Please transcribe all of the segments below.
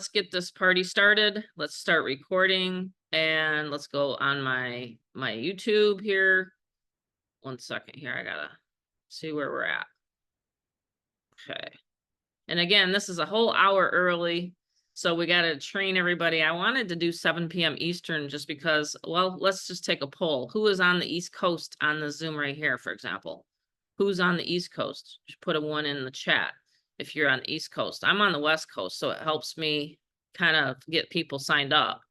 get this party started. Let's start recording and let's go on my YouTube here. 1 second here. I gotta see where we're at. Okay. And again, this is a whole hour early. So we got to train everybody. I wanted to do 7 p.m. Eastern just because, well, let's just take a poll. Who is on the East Coast on the Zoom right here, for example? Who's on the East Coast? Just put a 1 in the chat if you're on the East Coast. I'm on the West Coast, so it helps me kind of get people signed up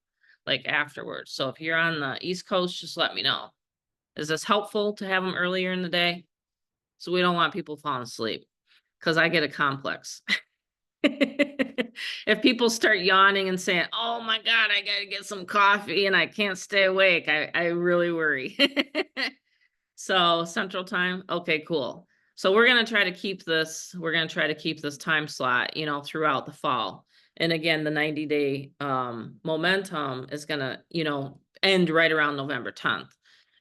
like afterwards. So if you're on the East Coast, just let me know. Is this helpful to have them earlier in the day? So we don't want people falling asleep because I get a complex. If people start yawning and saying, oh my God, I got to get some coffee and I can't stay awake, I really worry. So Central Time. Okay, cool. So we're going to try to keep this, time slot, throughout the fall. And again, the 90-day momentum is going to, end right around November 10th.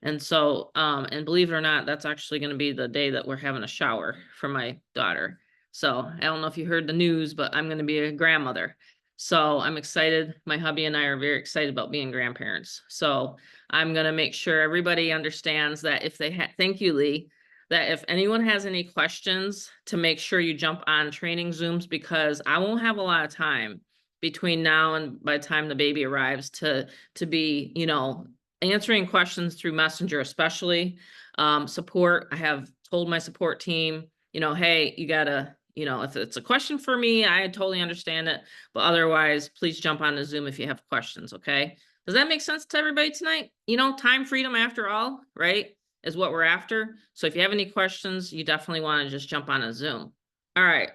And so, and believe it or not, that's actually going to be the day that we're having a shower for my daughter. So I don't know if you heard the news, but I'm going to be a grandmother. So I'm excited. My hubby and I are very excited about being grandparents. So I'm going to make sure everybody understands that if they thank you, Lee, that if anyone has any questions, to make sure you jump on training Zooms, because I won't have a lot of time between now and by the time the baby arrives to be, answering questions through Messenger, especially support. I have told my support team, hey, you gotta, if it's a question for me, I totally understand it. But otherwise, please jump on the Zoom if you have questions. Okay. Does that make sense to everybody tonight? Time freedom after all, right, is what we're after. So if you have any questions, you definitely want to just jump on a Zoom. All right.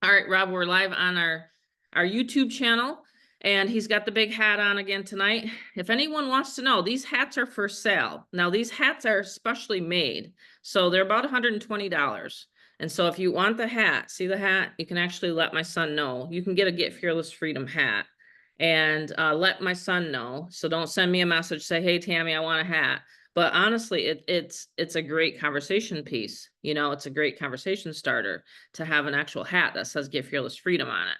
All right, Rob, we're live on our YouTube channel, and he's got the big hat on again tonight. If anyone wants to know, these hats are for sale. Now, these hats are specially made, so they're about $120. And so if you want the hat, see the hat, you can actually let my son know. You can get a Get Fearless Freedom hat and let my son know. So don't send me a message, say, hey, Tammy, I want a hat. But honestly, it's a great conversation piece. It's a great conversation starter to have an actual hat that says Get Fearless Freedom on it.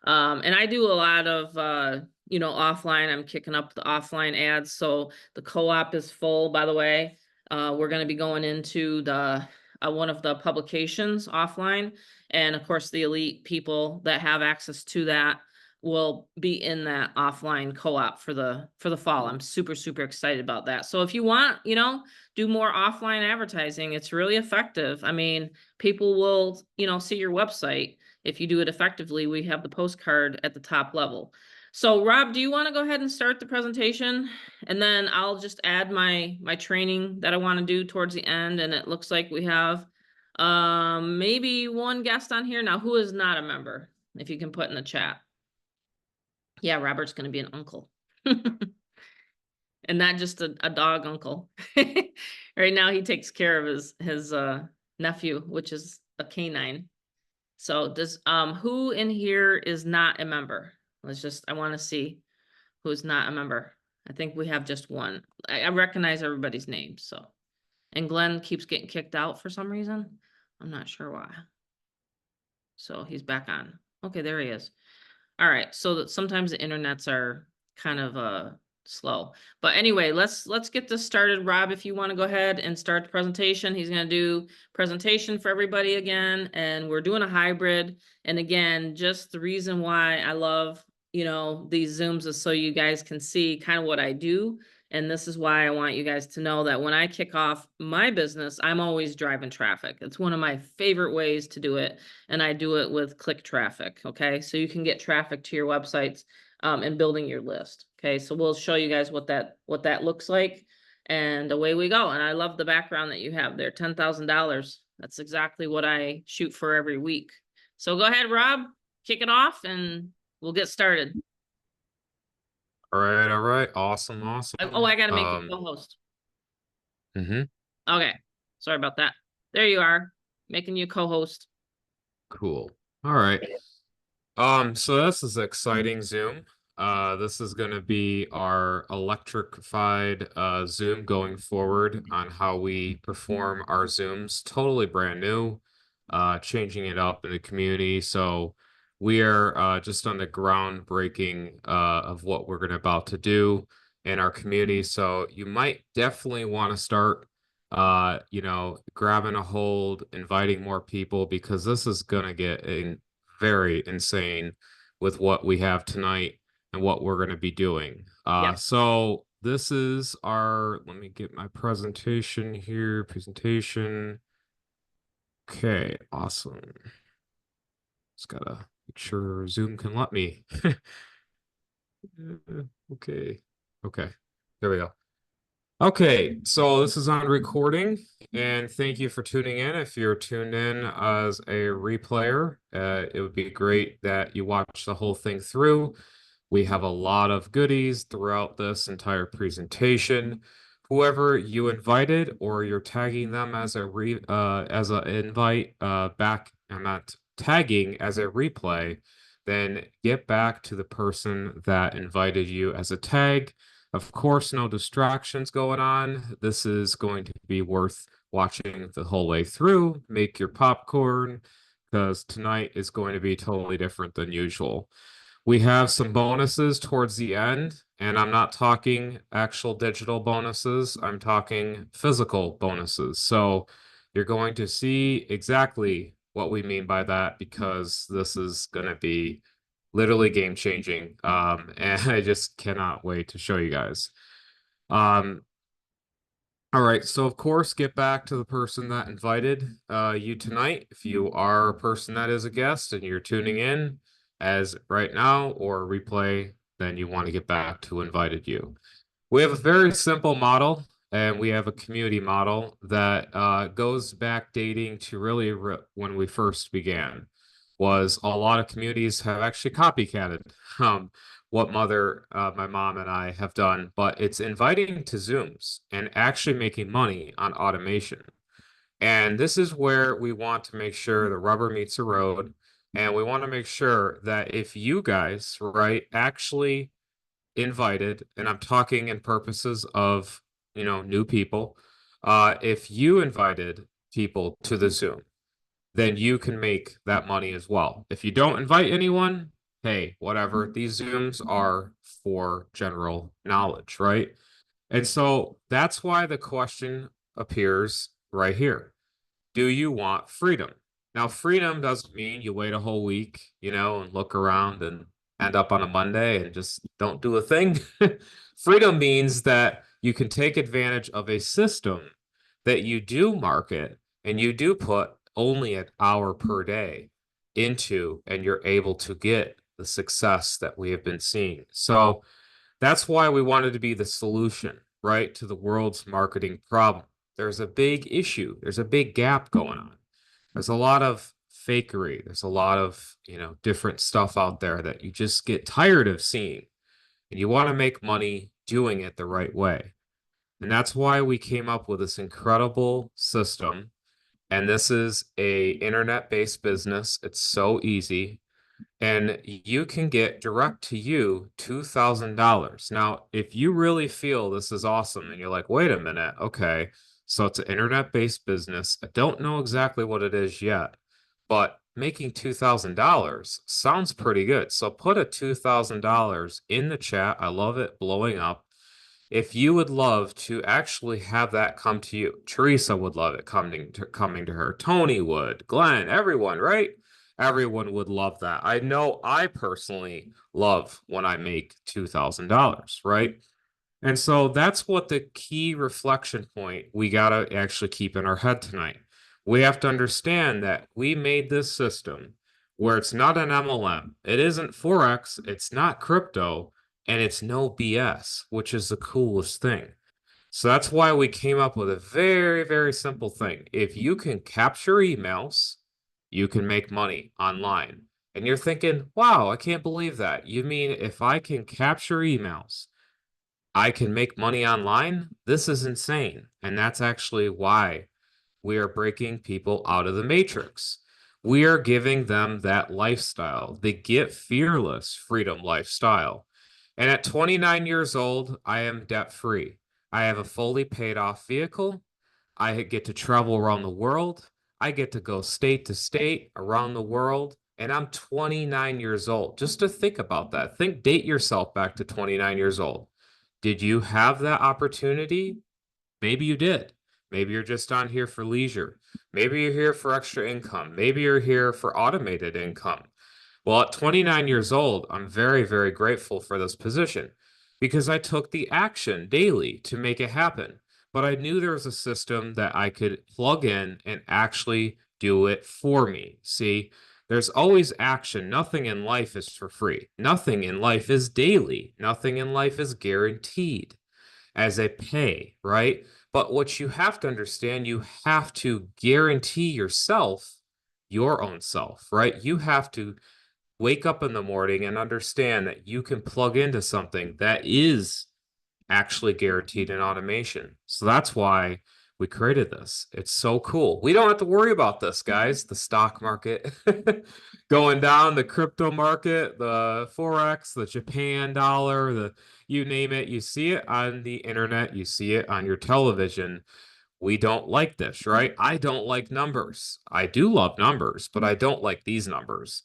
And I do a lot of, offline. I'm kicking up the offline ads. So the co-op is full, by the way. We're going to be going into the one of the publications offline. And of course, the elite people that have access to that will be in that offline co-op for the fall. I'm super, super excited about that. So if you want, do more offline advertising, it's really effective. I mean, people will, see your website. If you do it effectively, we have the postcard at the top level. So Rob, do you want to go ahead and start the presentation? And then I'll just add my training that I want to do towards the end. And it looks like we have maybe one guest on here. Now, who is not a member? If you can put in the chat. Yeah, Robert's going to be an uncle. And not just a dog uncle. Right now, he takes care of his nephew, which is a canine. So does who in here is not a member? I want to see who's not a member. I think we have just one. I recognize everybody's name. So, and Glenn keeps getting kicked out for some reason. I'm not sure why. So he's back on. Okay, there he is. All right. So that sometimes the internets are kind of slow. But anyway, let's get this started. Rob, if you want to go ahead and start the presentation, he's going to do presentation for everybody again. And we're doing a hybrid. And again, just the reason why I love, these Zooms is so you guys can see kind of what I do. And this is why I want you guys to know that when I kick off my business, I'm always driving traffic. It's one of my favorite ways to do it. And I do it with click traffic. Okay. So you can get traffic to your websites and building your list. Okay. So we'll show you guys what that looks like. And away we go. And I love the background that you have there. $10,000. That's exactly what I shoot for every week. So go ahead, Rob, kick it off and we'll get started. All right. Awesome. Oh, I got to make you co-host. Okay. Sorry about that. There you are, making you co-host. Cool. All right. So this is exciting Zoom. This is going to be our electrified Zoom going forward on how we perform our Zooms. Totally brand new, changing it up in the community. So We are just on the groundbreaking of what we're gonna about to do in our community. So you might definitely want to start grabbing a hold, inviting more people, because this is gonna get very insane with what we have tonight and what we're gonna be doing. Yep. So this is our, let me get my presentation here. Presentation. Okay, awesome. Just gotta make sure Zoom can let me. Okay. Okay. There we go. Okay, so this is on recording, and thank you for tuning in. If you're tuned in as a replayer, it would be great that you watch the whole thing through. We have a lot of goodies throughout this entire presentation. Whoever you invited, or you're tagging them as as an invite back, I'm not tagging as a replay, then get back to the person that invited you as a tag. Of course, no distractions going on. This is going to be worth watching the whole way through. Make your popcorn, because tonight is going to be totally different than usual. We have some bonuses towards the end, and I'm not talking actual digital bonuses. I'm talking physical bonuses. So you're going to see exactly what we mean by that, because this is going to be literally game changing. And I just cannot wait to show you guys. Um, all right, so of course, get back to the person that invited you tonight. If you are a person that is a guest and you're tuning in as right now or replay, then you want to get back to who invited you. We have a very simple model, and we have a community model that goes back dating to really when we first began. Was a lot of communities have actually copycatted what my mom and I have done, but it's inviting to Zooms and actually making money on automation. And this is where we want to make sure the rubber meets the road. And we want to make sure that if you guys, right, actually invited, and I'm talking in purposes of, new people, if you invited people to the Zoom, then you can make that money as well. If you don't invite anyone, hey, whatever. These Zooms are for general knowledge, right? And so that's why the question appears right here. Do you want freedom? Now, freedom doesn't mean you wait a whole week, and look around and end up on a Monday and just don't do a thing. Freedom means that you can take advantage of a system that you do market and you do put only an hour per day into, and you're able to get the success that we have been seeing. So that's why we wanted to be the solution, right, to the world's marketing problem. There's a big issue. There's a big gap going on. There's a lot of fakery. There's a lot of, different stuff out there that you just get tired of seeing. And you want to make money doing it the right way. And that's why we came up with this incredible system. And this is a internet-based business. It's so easy. And you can get direct to you $2,000. Now, if you really feel this is awesome and you're like, wait a minute, okay, so it's an internet-based business. I don't know exactly what it is yet, but making $2,000 sounds pretty good. So put a $2,000 in the chat. I love it blowing up. If you would love to actually have that come to you, Teresa would love it coming to her. Tony would, Glenn, everyone, right? Everyone would love that. I know I personally love when I make $2,000, right? And so that's what the key reflection point we got to actually keep in our head tonight. We have to understand that we made this system where it's not an MLM, it isn't Forex, it's not crypto, and it's no BS, which is the coolest thing. So that's why we came up with a very, very simple thing. If you can capture emails, you can make money online. And you're thinking, wow, I can't believe that. You mean if I can capture emails, I can make money online? This is insane. And that's actually why we are breaking people out of the matrix. We are giving them that lifestyle, the Get Fearless freedom lifestyle. And at 29 years old, I am debt free. I have a fully paid off vehicle. I get to travel around the world. I get to go state to state around the world and I'm 29 years old. Just to think about that. Date yourself back to 29 years old. Did you have that opportunity? Maybe you did. Maybe you're just on here for leisure. Maybe you're here for extra income. Maybe you're here for automated income. Well, at 29 years old, I'm very, very grateful for this position because I took the action daily to make it happen. But I knew there was a system that I could plug in and actually do it for me. See, there's always action. Nothing in life is for free. Nothing in life is daily. Nothing in life is guaranteed as a pay, right? But what you have to understand, you have to guarantee yourself your own self, right? You have to wake up in the morning and understand that you can plug into something that is actually guaranteed in automation. So that's why we created this. It's so cool. We don't have to worry about this, guys. The stock market going down, the crypto market, the Forex, the Japan dollar, the you name it. You see it on the internet, you see it on your television. We don't like this, right? I don't like numbers. I do love numbers, but I don't like these numbers.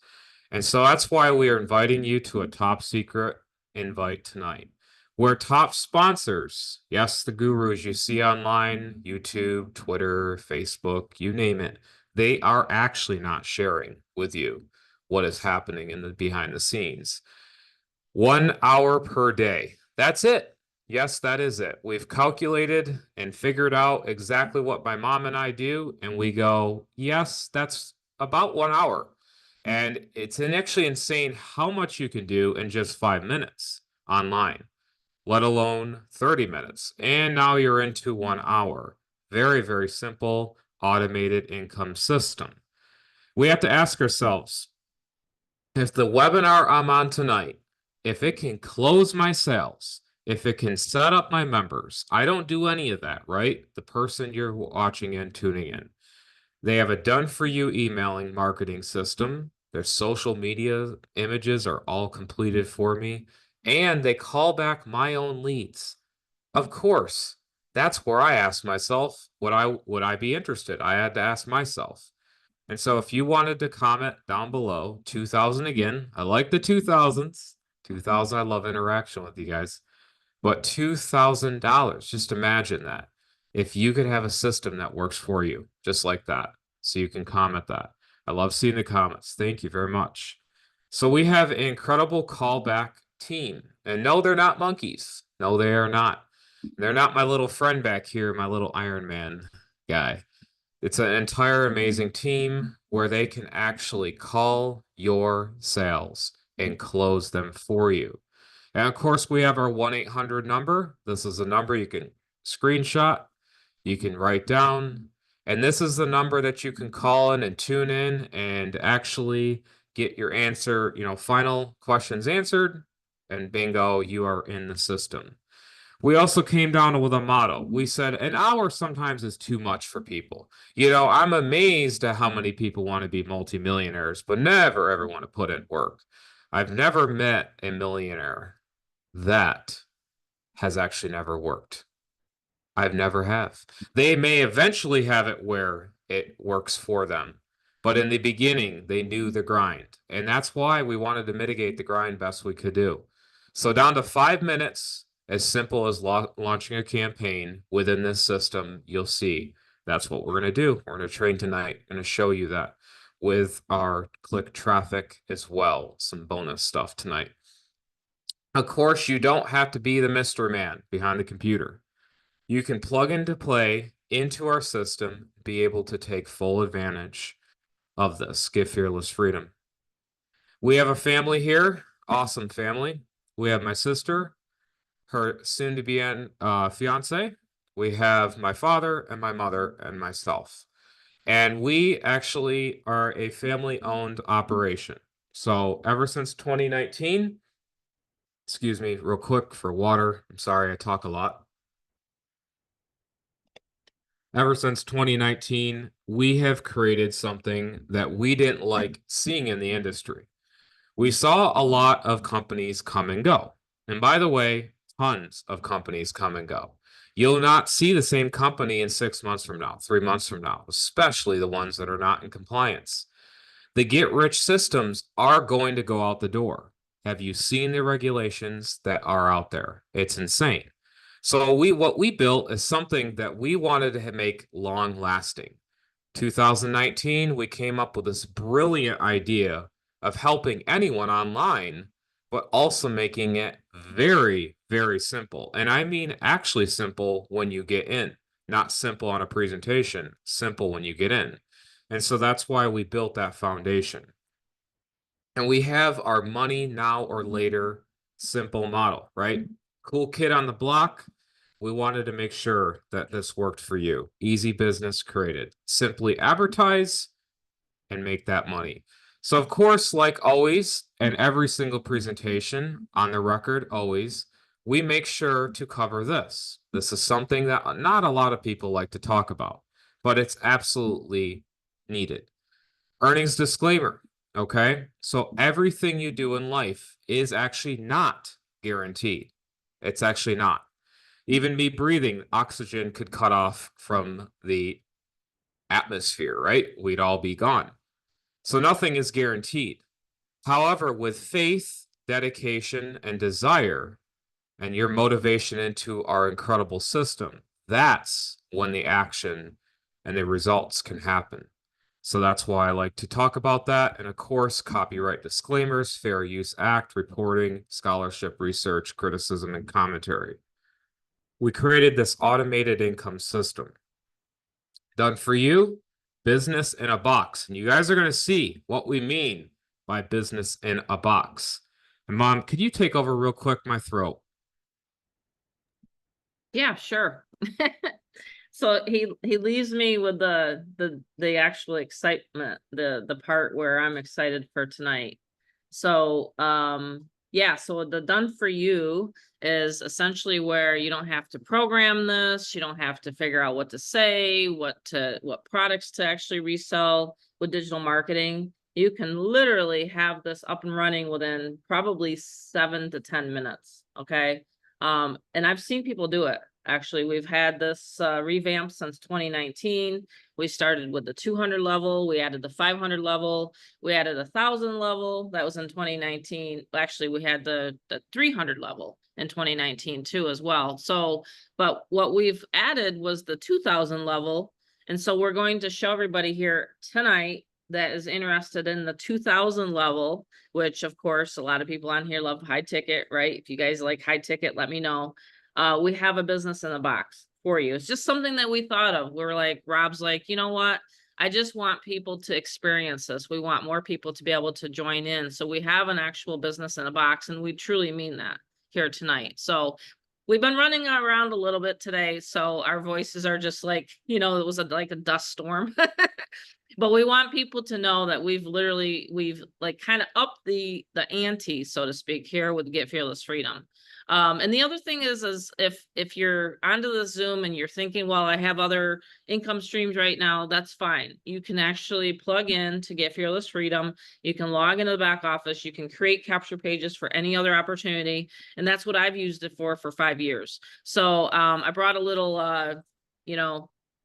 And so that's why we are inviting you to a top secret invite tonight. We're top sponsors. Yes, the gurus you see online, YouTube, Twitter, Facebook, you name it. They are actually not sharing with you what is happening in the behind the scenes. 1 hour per day. That's it. Yes, that is it. We've calculated and figured out exactly what my mom and I do, and we go, yes, that's about 1 hour. And it's actually insane how much you can do in just 5 minutes online, let alone 30 minutes. And now you're into 1 hour. Very, very simple automated income system. We have to ask ourselves, if the webinar I'm on tonight, if it can close my sales, if it can set up my members, I don't do any of that, right? The person you're watching and tuning in. They have a done for you emailing marketing system. Their social media images are all completed for me. And they call back my own leads. Of course, that's where I asked myself, would I be interested? I had to ask myself. And so if you wanted to comment down below, 2000 again, I like the 2000s. 2000, I love interaction with you guys. But $2,000, just imagine that. If you could have a system that works for you, just like that. So you can comment that. I love seeing the comments. Thank you very much. So we have an incredible callback team. And no, they're not monkeys. No, they are not. They're not my little friend back here, my little Iron Man guy. It's an entire amazing team where they can actually call your sales and close them for you. And of course, we have our 1-800 number. This is a number you can screenshot, you can write down, and this is the number that you can call in and tune in and actually get your answer, final questions answered, and bingo, you are in the system. We also came down with a motto. We said an hour sometimes is too much for people. I'm amazed at how many people want to be multimillionaires, but never ever want to put in work. I've never met a millionaire that has actually never worked. I've never have. They may eventually have it where it works for them, but in the beginning, they knew the grind. And that's why we wanted to mitigate the grind best we could do. So down to 5 minutes, as simple as launching a campaign within this system, you'll see that's what we're going to do. We're going to train tonight. I'm going to show you that with our click traffic as well. Some bonus stuff tonight. Of course, you don't have to be the mystery man behind the computer. You can plug into play into our system, be able to take full advantage of this. Give fearless freedom. We have a family here, awesome family. We have my sister, her soon-to-be fiance. We have my father and my mother and myself. And we actually are a family-owned operation. So ever since 2019, excuse me, real quick for water. I'm sorry, I talk a lot. Ever since 2019, we have created something that we didn't like seeing in the industry. We saw a lot of companies come and go. And by the way, tons of companies come and go. You'll not see the same company in 6 months from now, 3 months from now, especially the ones that are not in compliance. The get-rich systems are going to go out the door. Have you seen the regulations that are out there? It's insane. So what we built is something that we wanted to make long lasting. 2019, we came up with this brilliant idea of helping anyone online, but also making it very, very simple. And I mean actually simple when you get in, not simple on a presentation, simple when you get in. And so that's why we built that foundation. And we have our money now or later simple model, right? Cool kid on the block. We wanted to make sure that this worked for you. Easy business created. Simply advertise and make that money. So, of course, like always, and every single presentation on the record, always, we make sure to cover this. This is something that not a lot of people like to talk about, but it's absolutely needed. Earnings disclaimer. Okay. So everything you do in life is actually not guaranteed. It's actually not. Even me breathing, oxygen could cut off from the atmosphere, right? We'd all be gone. So nothing is guaranteed. However, with faith, dedication, and desire, and your motivation into our incredible system, that's when the action and the results can happen. So that's why I like to talk about that. And of course, copyright disclaimers, Fair Use Act, reporting, scholarship, research, criticism, and commentary. We created this automated income system. Done for you, business in a box. And you guys are going to see what we mean by business in a box. And Mom, could you take over real quick? My throat. Yeah, sure. So he leaves me with the actual excitement, the part where I'm excited for tonight. So yeah, so the done for you is essentially where you don't have to program this, you don't have to figure out what to say, what products to actually resell with digital marketing. You can literally have this up and running within probably 7 to 10 minutes. Okay. And I've seen people do it. Actually, we've had this revamp since 2019. We started with the 200 level. We added the 500 level. We added 1,000 level. That was in 2019. Actually, we had the 300 level in 2019 too as well. So, but what we've added was the 2,000 level. And so we're going to show everybody here tonight that is interested in the 2,000 level, which of course, a lot of people on here love high ticket, right? If you guys like high ticket, let me know. We have a business in a box for you. It's just something that we thought of. We're like, Rob's like, you know what? I just want people to experience this. We want more people to be able to join in. So we have an actual business in a box, and we truly mean that here tonight. So we've been running around a little bit today. So our voices are just like, it was like a dust storm. But we want people to know that we've like kind of upped the ante, so to speak, here with Get Fearless Freedom. And the other thing is if you're onto the Zoom and you're thinking, well, I have other income streams right now, that's fine. You can actually plug in to Get Fearless Freedom. You can log into the back office. You can create capture pages for any other opportunity. And that's what I've used it for 5 years. So I brought a little,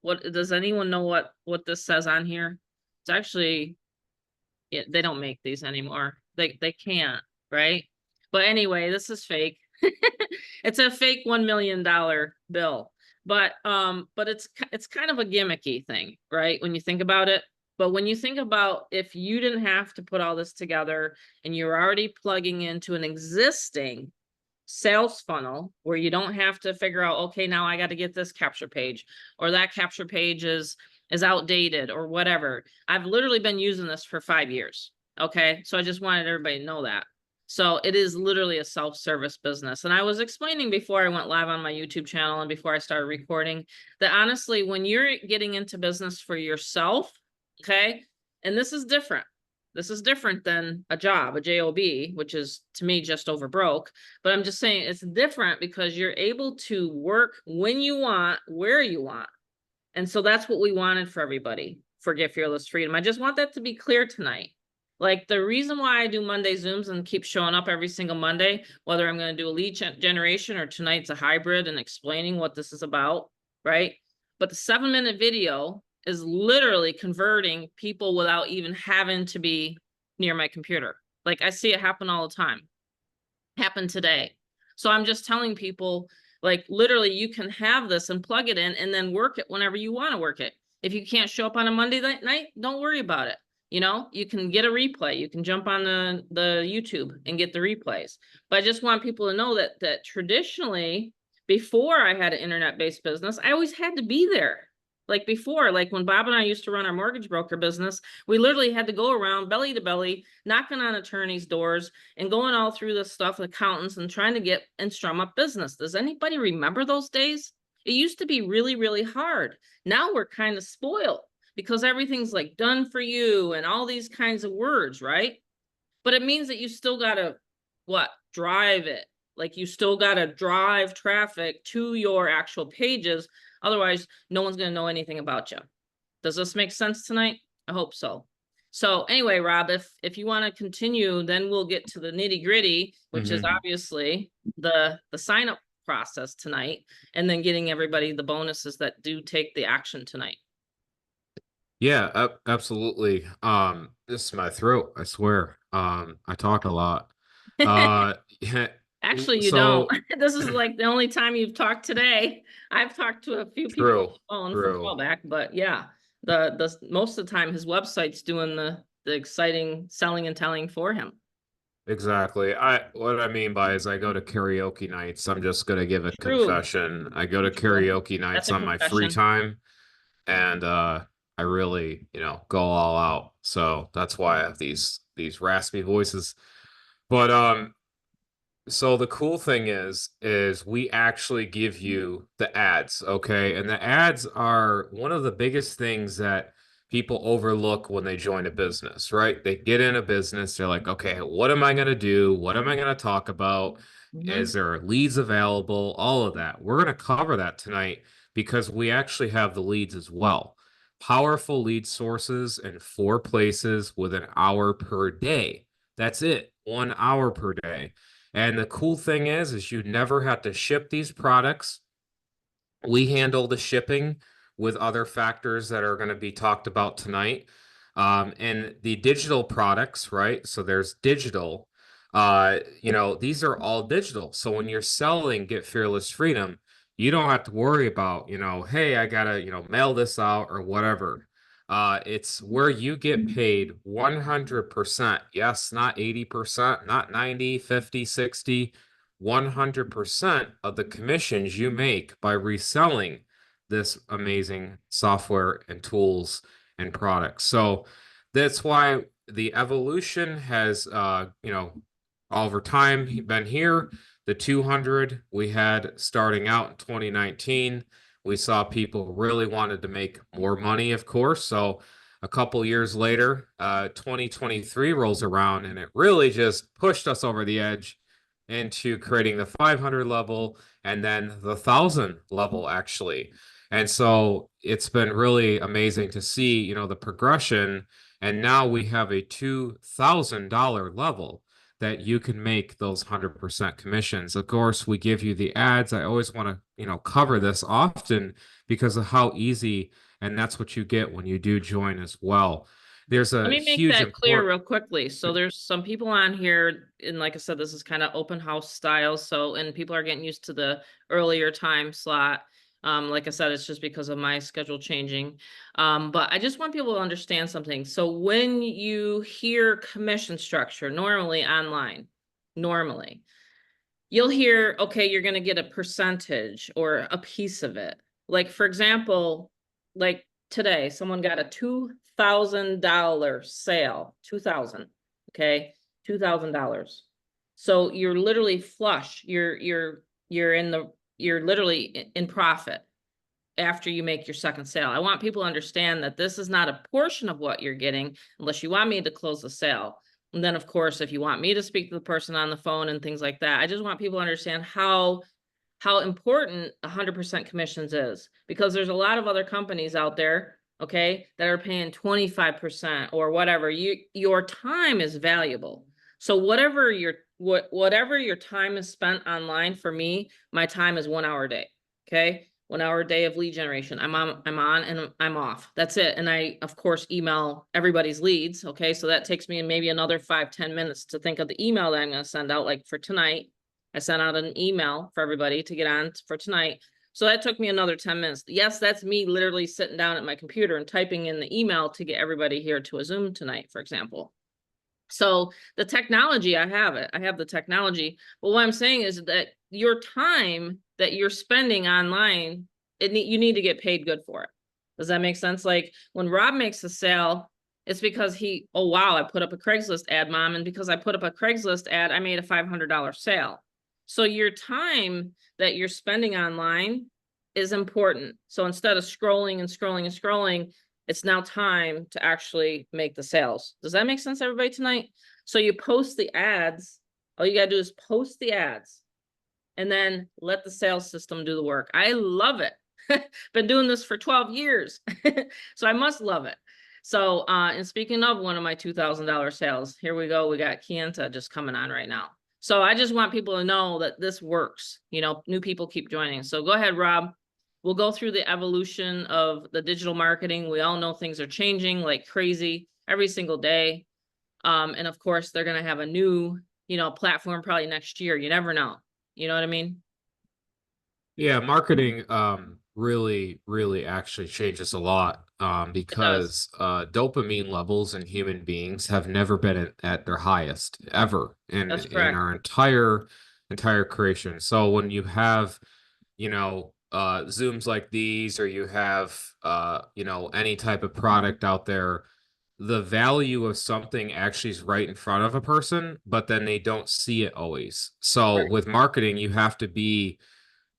what does anyone know what this says on here? It's actually, they don't make these anymore. They can't, right? But anyway, this is fake. It's a fake $1 million bill, but it's kind of a gimmicky thing, right? When you think about it. But when you think about if you didn't have to put all this together and you're already plugging into an existing sales funnel where you don't have to figure out, okay, now I got to get this capture page, or that capture page is outdated or whatever. I've literally been using this for 5 years. Okay. So I just wanted everybody to know that. So it is literally a self-service business. And I was explaining before I went live on my YouTube channel and before I started recording that honestly, when you're getting into business for yourself, okay, and this is different. This is different than a job, a job, which is to me just over broke. But I'm just saying it's different because you're able to work when you want, where you want. And so that's what we wanted for everybody for Get Fearless Freedom. I just want that to be clear tonight. Like the reason why I do Monday Zooms and keep showing up every single Monday, whether I'm going to do a lead generation or tonight's a hybrid and explaining what this is about, right? But the 7-minute video is literally converting people without even having to be near my computer. Like I see it happen all the time. Happened today. So I'm just telling people, like, literally, you can have this and plug it in and then work it whenever you want to work it. If you can't show up on a Monday night, don't worry about it. You know, you can get a replay. You can jump on the YouTube and get the replays. But I just want people to know that traditionally, before I had an internet-based business, I always had to be there. Like before, like when Bob and I used to run our mortgage broker business, we literally had to go around belly to belly, knocking on attorneys' doors and going all through this stuff with accountants and trying to get and strum up business. Does anybody remember those days? It used to be really, really hard. Now we're kind of spoiled because everything's like done for you and all these kinds of words, right? But it means that you still got to what? Drive it. Like you still got to drive traffic to your actual pages. Otherwise, no one's going to know anything about you. Does this make sense tonight? I hope so. So anyway, Rob, if you want to continue, then we'll get to the nitty gritty, which is obviously the sign up process tonight, and then getting everybody the bonuses that do take the action tonight. Yeah, absolutely. This is my throat, I swear. I talk a lot. Yeah, Actually, you don't. so This is like the only time you've talked today. I've talked to a few people on true, the phone from true. callback, but yeah, the most of the time his website's doing the exciting selling and telling for him. Exactly. What I mean by is I go to karaoke nights. I'm just gonna give a True. confession. I go to True. karaoke That's nights a on my free confession. time, and I really, go all out. So that's why I have these raspy voices. But so the cool thing is we actually give you the ads, okay? And the ads are one of the biggest things that people overlook when they join a business, right? They get in a business, they're like, okay, what am I going to do? What am I going to talk about? Is Mhm. there leads available? All of that. We're going to cover that tonight because we actually have the leads as well. Powerful lead sources in 4 places with an hour per day. That's it, 1 hour per day. And the cool thing is you never have to ship these products. We handle the shipping with other factors that are going to be talked about tonight. And the digital products, right? So there's digital. These are all digital. So when you're selling Get Fearless Freedom, you don't have to worry about, hey, I gotta, mail this out or whatever. It's where you get paid 100%. Yes, not 80%, not 90, 50, 60. 100% of the commissions you make by reselling this amazing software and tools and products. So that's why the evolution has, over time been here. The 200 we had starting out in 2019, we saw people really wanted to make more money, of course. So a couple years later, 2023 rolls around and it really just pushed us over the edge into creating the 500 level and then the 1,000 level actually. And so it's been really amazing to see, the progression. And now we have a $2,000 level that you can make those 100% commissions. Of course, we give you the ads. I always want to, cover this often because of how easy, and that's what you get when you do join as well. There's Let a me make huge that clear important. real quickly. So there's some people on here, and like I said, this is kind of open house style. So, and people are getting used to the earlier time slot. Like I said, it's just because of my schedule changing. But I just want people to understand something. So when you hear commission structure, normally online, normally, you'll hear, okay, you're going to get a percentage or a piece of it. Like, for example, like today, someone got a $2,000 sale, 2,000, okay, $2,000. So you're literally flush. You're literally in profit after you make your second sale. I want people to understand that this is not a portion of what you're getting unless you want me to close the sale. And then, of course, if you want me to speak to the person on the phone and things like that, I just want people to understand how important 100% commissions is, because there's a lot of other companies out there, okay, that are paying 25% or whatever. Your time is valuable. So whatever your time is spent online, for me, my time is 1 hour a day. Okay. 1 hour a day of lead generation. I'm on and I'm off. That's it. And I, of course, email everybody's leads. Okay. So that takes me maybe another 5-10 minutes to think of the email that I'm going to send out. Like for tonight, I sent out an email for everybody to get on for tonight. So that took me another 10 minutes. Yes, that's me literally sitting down at my computer and typing in the email to get everybody here to a Zoom tonight, for example. So the technology, I have it. I have the technology. But what I'm saying is that your time that you're spending online, you need to get paid good for it. Does that make sense? Like when Rob makes a sale, it's because oh, wow, I put up a Craigslist ad, Mom. And because I put up a Craigslist ad, I made a $500 sale. So your time that you're spending online is important. So instead of scrolling and scrolling and scrolling, it's now time to actually make the sales. Does that make sense, everybody, tonight? So you post the ads. All you got to do is post the ads and then let the sales system do the work. I love it. Been doing this for 12 years. So I must love it. So, and speaking of one of my $2,000 sales, here we go. We got Kianta just coming on right now. So I just want people to know that this works. You know, new people keep joining. So go ahead, Rob. We'll go through the evolution of the digital marketing. We all know things are changing like crazy every single day. And of course, they're going to have a new, platform probably next year. You never know. You know what I mean? Yeah, marketing really, really actually changes a lot It does. because dopamine levels in human beings have never been at their highest ever That's in correct. our entire creation. So when you have, Zooms like these, or you have any type of product out there, the value of something actually is right in front of a person, but then they don't see it always. So Right. with marketing, you have to be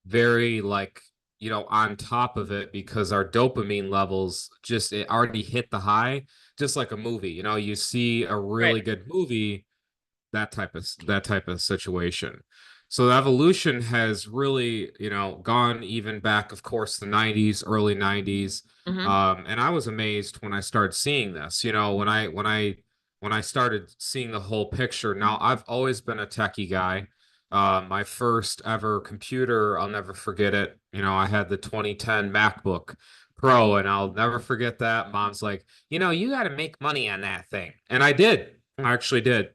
very like on top of it because our dopamine levels just it already hit the high, just like a movie. You see a Right. really good movie, that type of situation. So the evolution has really, gone even back, of course, the 90s, early 90s. Mm-hmm. And I was amazed when I started seeing this, when I started seeing the whole picture. Now, I've always been a techie guy. My first ever computer, I'll never forget it. I had the 2010 MacBook Pro, and I'll never forget that. Mom's like, you got to make money on that thing. And I did. I actually did.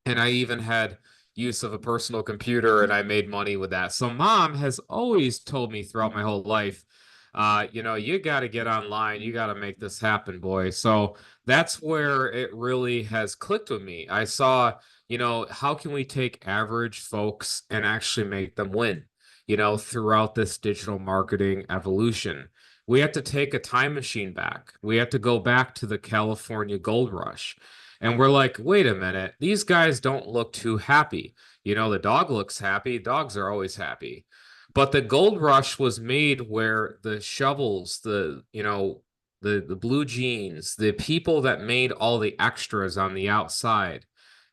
And I even had use of a personal computer, and I made money with that. So mom has always told me throughout my whole life, you got to get online. You got to make this happen, boy. So that's where it really has clicked with me. I saw, how can we take average folks and actually make them win, throughout this digital marketing evolution. We have to take a time machine back. We have to go back to the California gold rush. And we're like, wait a minute, these guys don't look too happy. The dog looks happy. Dogs are always happy. But the gold rush was made where the shovels, the blue jeans, the people that made all the extras on the outside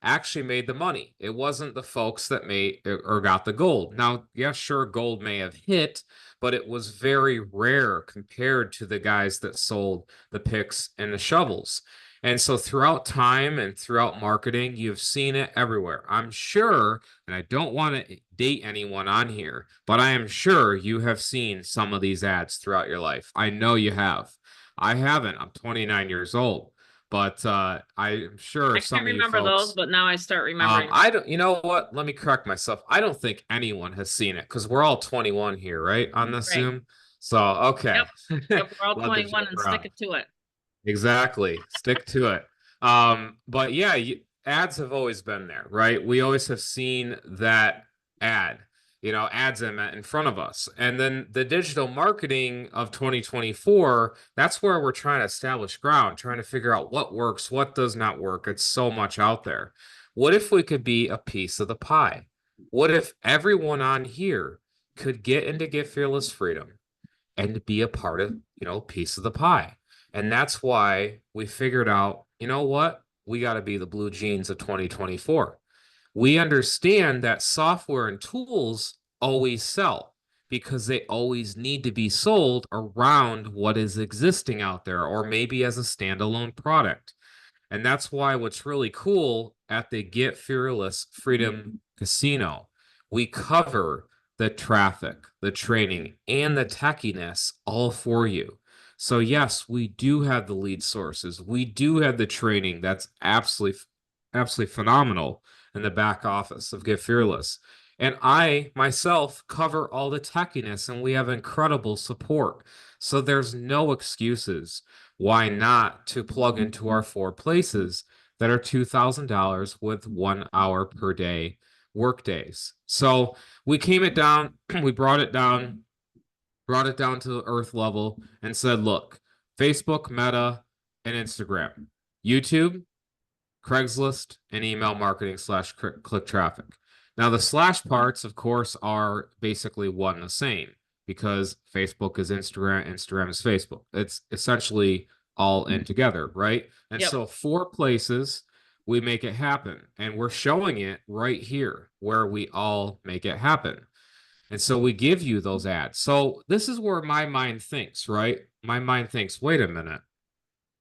actually made the money. It wasn't the folks that made or got the gold. Now, yeah, sure, gold may have hit, but it was very rare compared to the guys that sold the picks and the shovels. And so throughout time and throughout marketing, you've seen it everywhere. I'm sure, and I don't want to date anyone on here, but I am sure you have seen some of these ads throughout your life. I know you have. I haven't. I'm 29 years old, but I'm sure I some can't of you remember those, folks. but now I start remembering. I don't. You know what? Let me correct myself. I don't think anyone has seen it because we're all 21 here, right, on this Right. Zoom. So okay, Yep. Yep. We're all love to 21 joke and around. sticking to it. Exactly. Stick to it. But yeah, ads have always been there, right? We always have seen that ad, ads in front of us. And then the digital marketing of 2024, that's where we're trying to establish ground, trying to figure out what works, what does not work. It's so much out there. What if we could be a piece of the pie? What if everyone on here could get into Get Fearless Freedom and be a part of, piece of the pie? And that's why we figured out, you know what? We got to be the blue jeans of 2024. We understand that software and tools always sell because they always need to be sold around what is existing out there or maybe as a standalone product. And that's why what's really cool at the Get Fearless Freedom Casino, we cover the traffic, the training, and the techiness all for you. So yes, we do have the lead sources. We do have the training that's absolutely phenomenal in the back office of Get Fearless. And I myself cover all the techiness and we have incredible support. So there's no excuses why not to plug into our 4 places that are $2,000 with 1 hour per day work days. So we came it down, we brought it down to the earth level and said, look, Facebook, Meta, and Instagram, YouTube, Craigslist, and email marketing slash click traffic. Now, the slash parts, of course, are basically one and the same because Facebook is Instagram, Instagram is Facebook. It's essentially all in together, right? And Yep. so 4 places we make it happen. And we're showing it right here where we all make it happen. And so we give you those ads. So this is where my mind thinks, right? My mind thinks, wait a minute.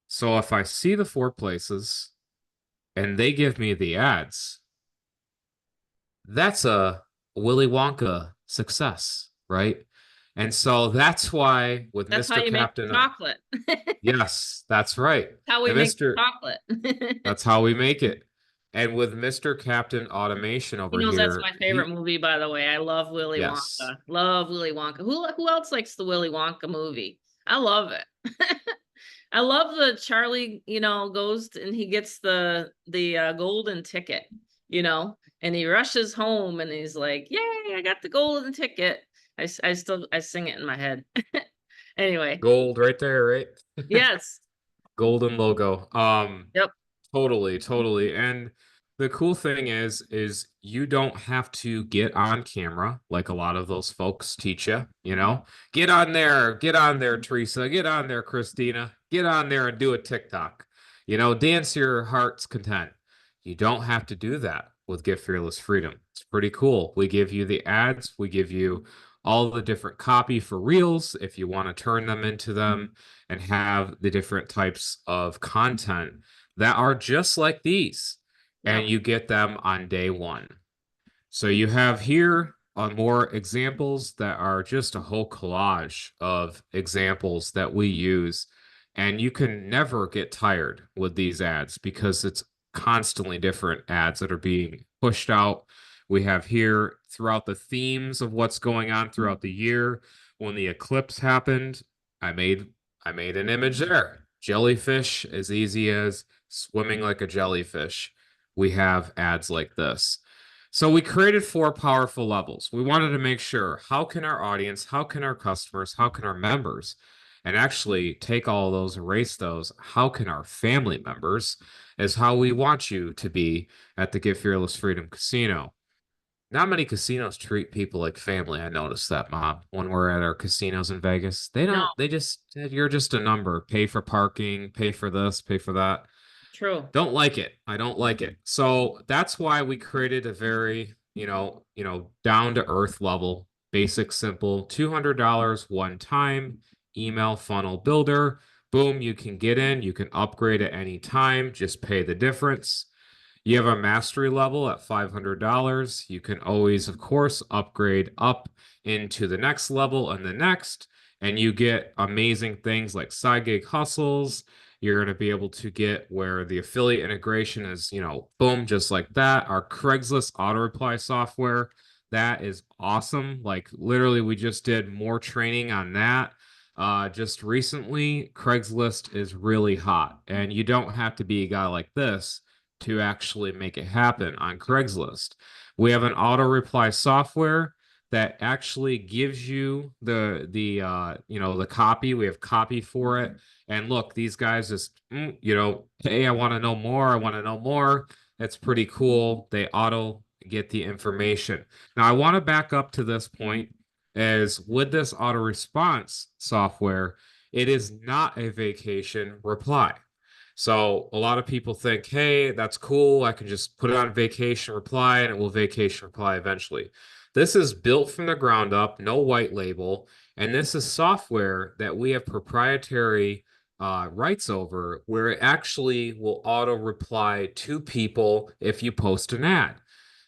So if I see the 4 places and they give me the ads, that's a Willy Wonka success, right? And so that's why with That's how Mr. you make Captain, chocolate. yes, that's right. How we And make Mr. chocolate. That's how we make it. And with Mr. Captain Automation He over knows that's here, my favorite movie, by the way. I love Willy yes, Wonka. Love Willy Wonka. Who else likes the Willy Wonka movie? I love it. I love the Charlie, goes and he gets the golden ticket, and he rushes home and he's like, "Yay, I got the golden ticket." I sing it in my head. Anyway, gold right there, right? yes. Golden logo. Yep. Totally, totally. And the cool thing is you don't have to get on camera like a lot of those folks teach you, you know? Get on there, Teresa, get on there, Christina, get on there and do a TikTok. Dance your heart's content. You don't have to do that with Get Fearless Freedom. It's pretty cool. We give you the ads, we give you all the different copy for reels if you want to turn them into them and have the different types of content that are just like these, and Yep. you get them on day one. So you have here more examples that are just a whole collage of examples that we use. And you can never get tired with these ads because it's constantly different ads that are being pushed out. We have here throughout the themes of what's going on throughout the year. When the eclipse happened, I made an image there. Jellyfish as easy as swimming like a jellyfish. We have ads like this. So we created 4 powerful levels. We wanted to make sure how can our audience, how can our customers, how can our members, and actually take all of those, erase those, how can our family members is how we want you to be at the Get Fearless Freedom Casino. Not many casinos treat people like family. I noticed that, Mom, when we're at our casinos in Vegas. They No, don't, they just, you're just a number. Pay for parking, pay for this, pay for that. true. Don't like it. I don't like it. So that's why we created a very, down to earth level, basic, simple, $200 one time email funnel builder. Boom, you can get in, you can upgrade at any time, just pay the difference. You have a mastery level at $500. You can always, of course, upgrade up into the next level and the next, and you get amazing things like side gig hustles. You're going to be able to get where the affiliate integration is, boom, just like that. Our Craigslist auto reply software, that is awesome. Like literally, we just did more training on that. Just recently, Craigslist is really hot, and you don't have to be a guy like this to actually make it happen on Craigslist. We have an auto reply software that actually gives you the copy. We have copy for it. And look, these guys just hey, I want to know more. I want to know more. That's pretty cool. They auto get the information. Now I want to back up to this point as with this auto response software, it is not a vacation reply. So a lot of people think, hey, that's cool. I can just put it on vacation reply and it will vacation reply eventually. This is built from the ground up, no white label. And this is software that we have proprietary rights over where it actually will auto reply to people if you post an ad.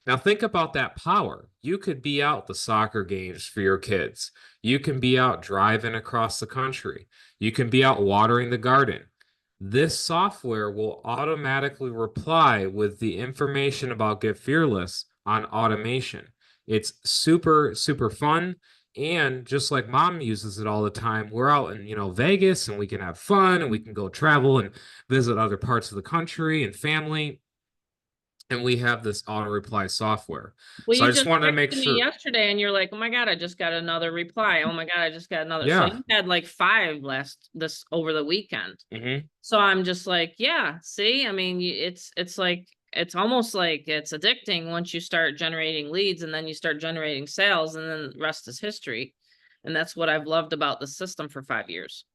Now think about that power. You could be out the soccer games for your kids. You can be out driving across the country. You can be out watering the garden. This software will automatically reply with the information about Get Fearless on automation. It's super, super fun. And just like mom uses it all the time, we're out in, Vegas and we can have fun and we can go travel and visit other parts of the country and family. And we have this auto reply software. Well, So I you just just wanted to make texted me sure. yesterday and you're like, oh my God, I just got another reply. Oh my God, I just got another. So Yeah. you had like 5 this over the weekend. Hmm. So I'm just like, yeah, see, I mean, it's like, it's almost like it's addicting once you start generating leads and then you start generating sales and then the rest is history. And that's what I've loved about the system for 5 years.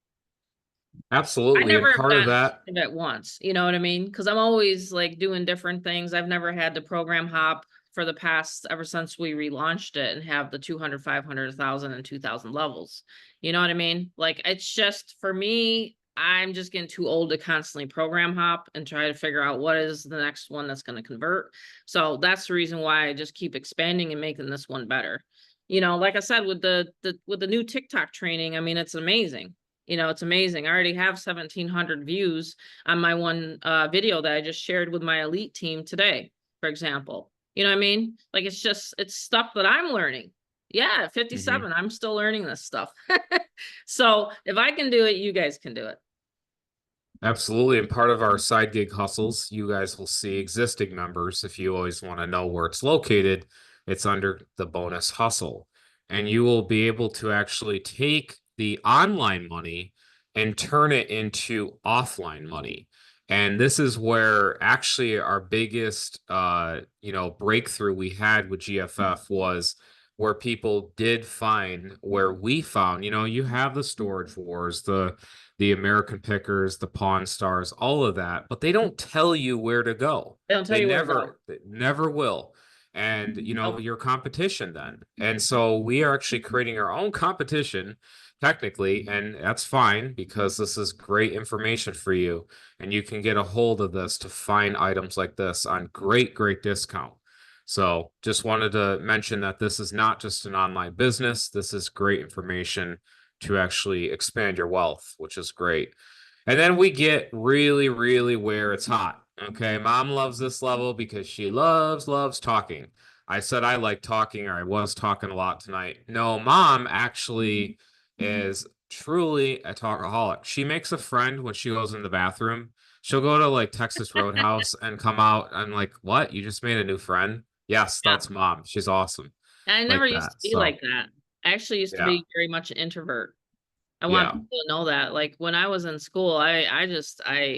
I Absolutely. And never have part of gotten that, sick of it once, you know what I mean? Because I'm always like doing different things. I've never had to program hop for the past, ever since we relaunched it and have the 200, 500, 1,000, and 2,000 levels. You know what I mean? Like, it's just for me, I'm just getting too old to constantly program hop and try to figure out what is the next one that's going to convert. So that's the reason why I just keep expanding and making this one better. You know, like I said, with the new TikTok training, I mean, it's amazing. You know, it's amazing. I already have 1,700 views on my one video that I just shared with my elite team today, for example. You know what I mean? Like, it's stuff that I'm learning. Yeah, at mhm, 57, I'm still learning this stuff. So if I can do it, you guys can do it. absolutely. And part of our side gig hustles, you guys will see existing members. If you always want to know where it's located, it's under the bonus hustle. And you will be able to actually take the online money and turn it into offline money. And this is where actually our biggest breakthrough we had with GFF was where people did find where we found, you have the storage wars, the American Pickers, the Pawn Stars, all of that, but they don't tell you where to go. They don't tell you where to go. They never will. And Nope. your competition then. And so we are actually creating our own competition technically, and that's fine because this is great information for you. And you can get a hold of this to find items like this on great, great discount. So just wanted to mention that this is not just an online business. This is great information to actually expand your wealth, which is great. And then we get really, really where it's hot. Okay. Mom loves this level because she loves talking. I said I like talking, or I was talking a lot tonight. No, mom actually is truly a talkaholic. She makes a friend when she goes in the bathroom. She'll go to like Texas Roadhouse and come out. I'm like, what? You just made a new friend? Yes, Yeah. that's mom. She's awesome. And I never Like used that. to be So, like that. I actually used to yeah. be very much an introvert. I want Yeah. people to know that. Like when I was in school, I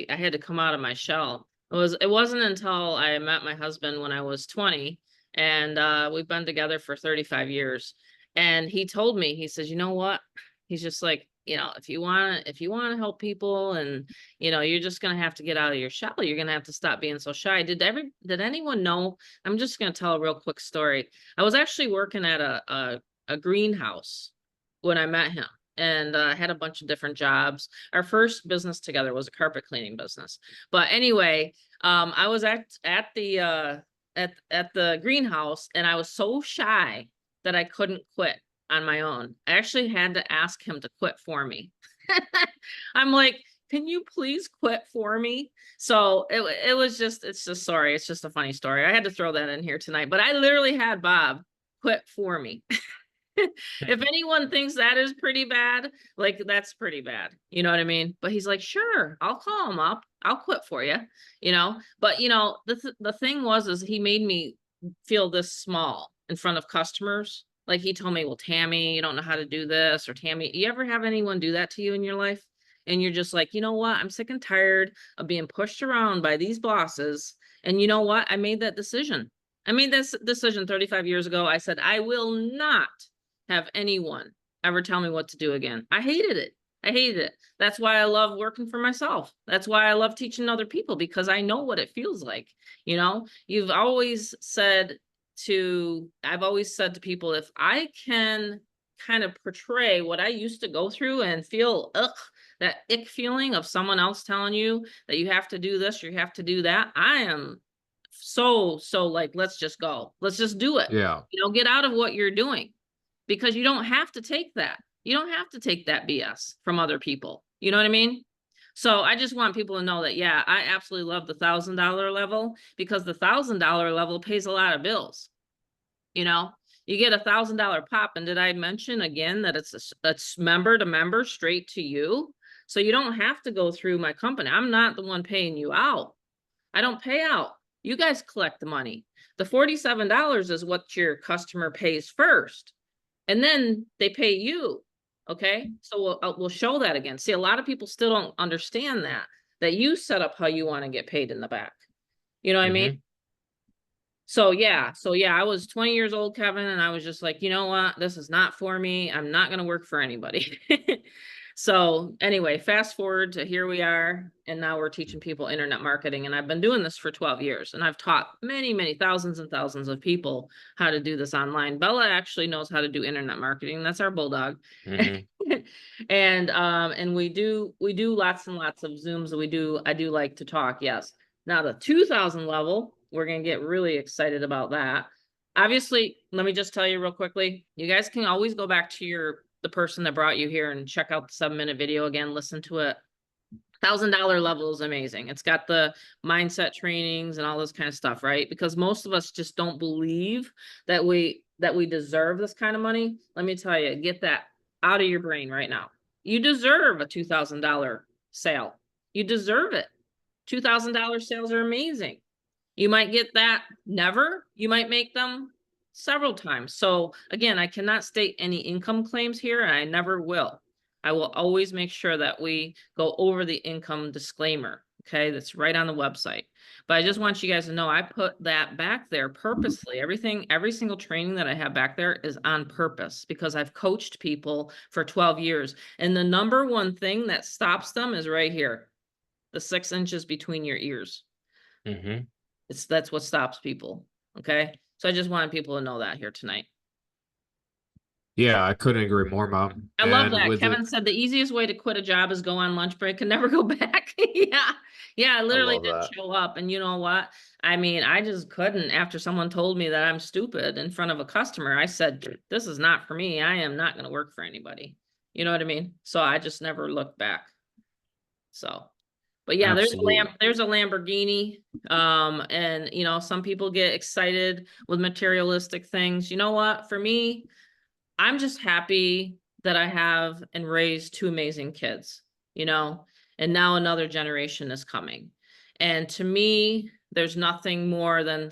had to come out of my shell. It wasn't until I met my husband when I was 20, and we've been together for 35 years. And he told me, he says, you know what? He's just like, if you want to help people and you're just gonna have to get out of your shell. You're gonna have to stop being so shy. Did anyone know? I'm just gonna tell a real quick story. I was actually working at a greenhouse when I met him and had a bunch of different jobs. Our first business together was a carpet cleaning business. But anyway, I was at the greenhouse and I was so shy that I couldn't quit on my own. I actually had to ask him to quit for me. I'm like, can you please quit for me? So it's just sorry, it's just a funny story. I had to throw that in here tonight, but I literally had Bob quit for me. If anyone thinks that is pretty bad, like that's pretty bad. You know what I mean? But he's like, sure, I'll call him up. I'll quit for you, But the thing was is he made me feel this small in front of customers. Like he told me, well, Tammy, you don't know how to do this, or Tammy, you ever have anyone do that to you in your life? And you're just like, you know what? I'm sick and tired of being pushed around by these bosses. And you know what? I made that decision. I made this decision 35 years ago. I said, I will not have anyone ever tell me what to do again. I hated it. I hated it. That's why I love working for myself. That's why I love teaching other people because I know what it feels like. I've always said to people, if I can kind of portray what I used to go through and feel that ick feeling of someone else telling you that you have to do this, you have to do that, I am so like, let's just go. Let's just do it. Yeah. Get out of what you're doing, because you don't have to take that. You don't have to take that BS from other people. You know what I mean? So I just want people to know that, yeah, I absolutely love the $1,000 level, because the $1,000 level pays a lot of bills. You know, you get $1,000 pop. And did I mention again that it's member to member straight to you? So you don't have to go through my company. I'm not the one paying you out. I don't pay out. You guys collect the money. The $47 is what your customer pays first, and then they pay you. Okay. So we'll show that again. See, a lot of people still don't understand that you set up how you want to get paid in the back. You know what I mean? Mm-hmm. So yeah, I was 20 years old, Kevin, and I was just like, you know what? This is not for me. I'm not going to work for anybody. So anyway, fast forward to here we are, and now we're teaching people internet marketing, and I've been doing this for 12 years, and I've taught many, many thousands and thousands of people how to do this online. Bella actually knows how to do internet marketing. That's our bulldog. Mm-hmm. And we do lots and lots of Zooms. I do like to talk, yes. Now the 2000 level, we're going to get really excited about that. Obviously, let me just tell you real quickly, you guys can always go back to the person that brought you here and check out the 7-minute video again, listen to it. $1,000 level is amazing. It's got the mindset trainings and all this kind of stuff, right? Because most of us just don't believe that we deserve this kind of money. Let me tell you, get that out of your brain right now. You deserve a $2,000 sale. You deserve it. $2,000 sales are amazing. You might get that never. You might make them several times. So again, I cannot state any income claims here, and I never will. I will always make sure that we go over the income disclaimer. Okay, that's right on the website. But I just want you guys to know I put that back there purposely. Every single training that I have back there is on purpose, because I've coached people for 12 years. And the number one thing that stops them is right here, the 6 inches between your ears. Mm-hmm. That's what stops people. Okay. So I just wanted people to know that here tonight. Yeah, I couldn't agree more, Mom. I love And that. with it, Kevin said the easiest way to quit a job is go on lunch break and never go back. Yeah. Yeah. I I literally love didn't that. show up. And you know what? I mean, I just couldn't. After someone told me that I'm stupid in front of a customer, I said, this is not for me. I am not going to work for anybody. You know what I mean? So I just never looked back. So. But yeah, Absolutely. there's a Lamborghini. And some people get excited with materialistic things. You know what? For me, I'm just happy that I have and raised 2 amazing kids, you know, and now another generation is coming. And to me, there's nothing more than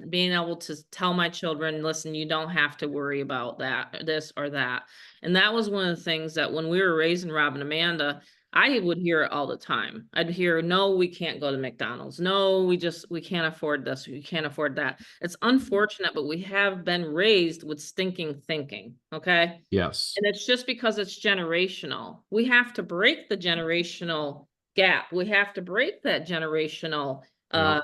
being able to tell my children, listen, you don't have to worry about that, this or that. And that was one of the things that when we were raising Rob and Amanda, I would hear it all the time. I'd hear, no, we can't go to McDonald's. No, we can't afford this. We can't afford that. It's unfortunate, but we have been raised with stinking thinking. Okay. Yes. And it's just because it's generational. We have to break the generational gap. We have to break that generational, Yep.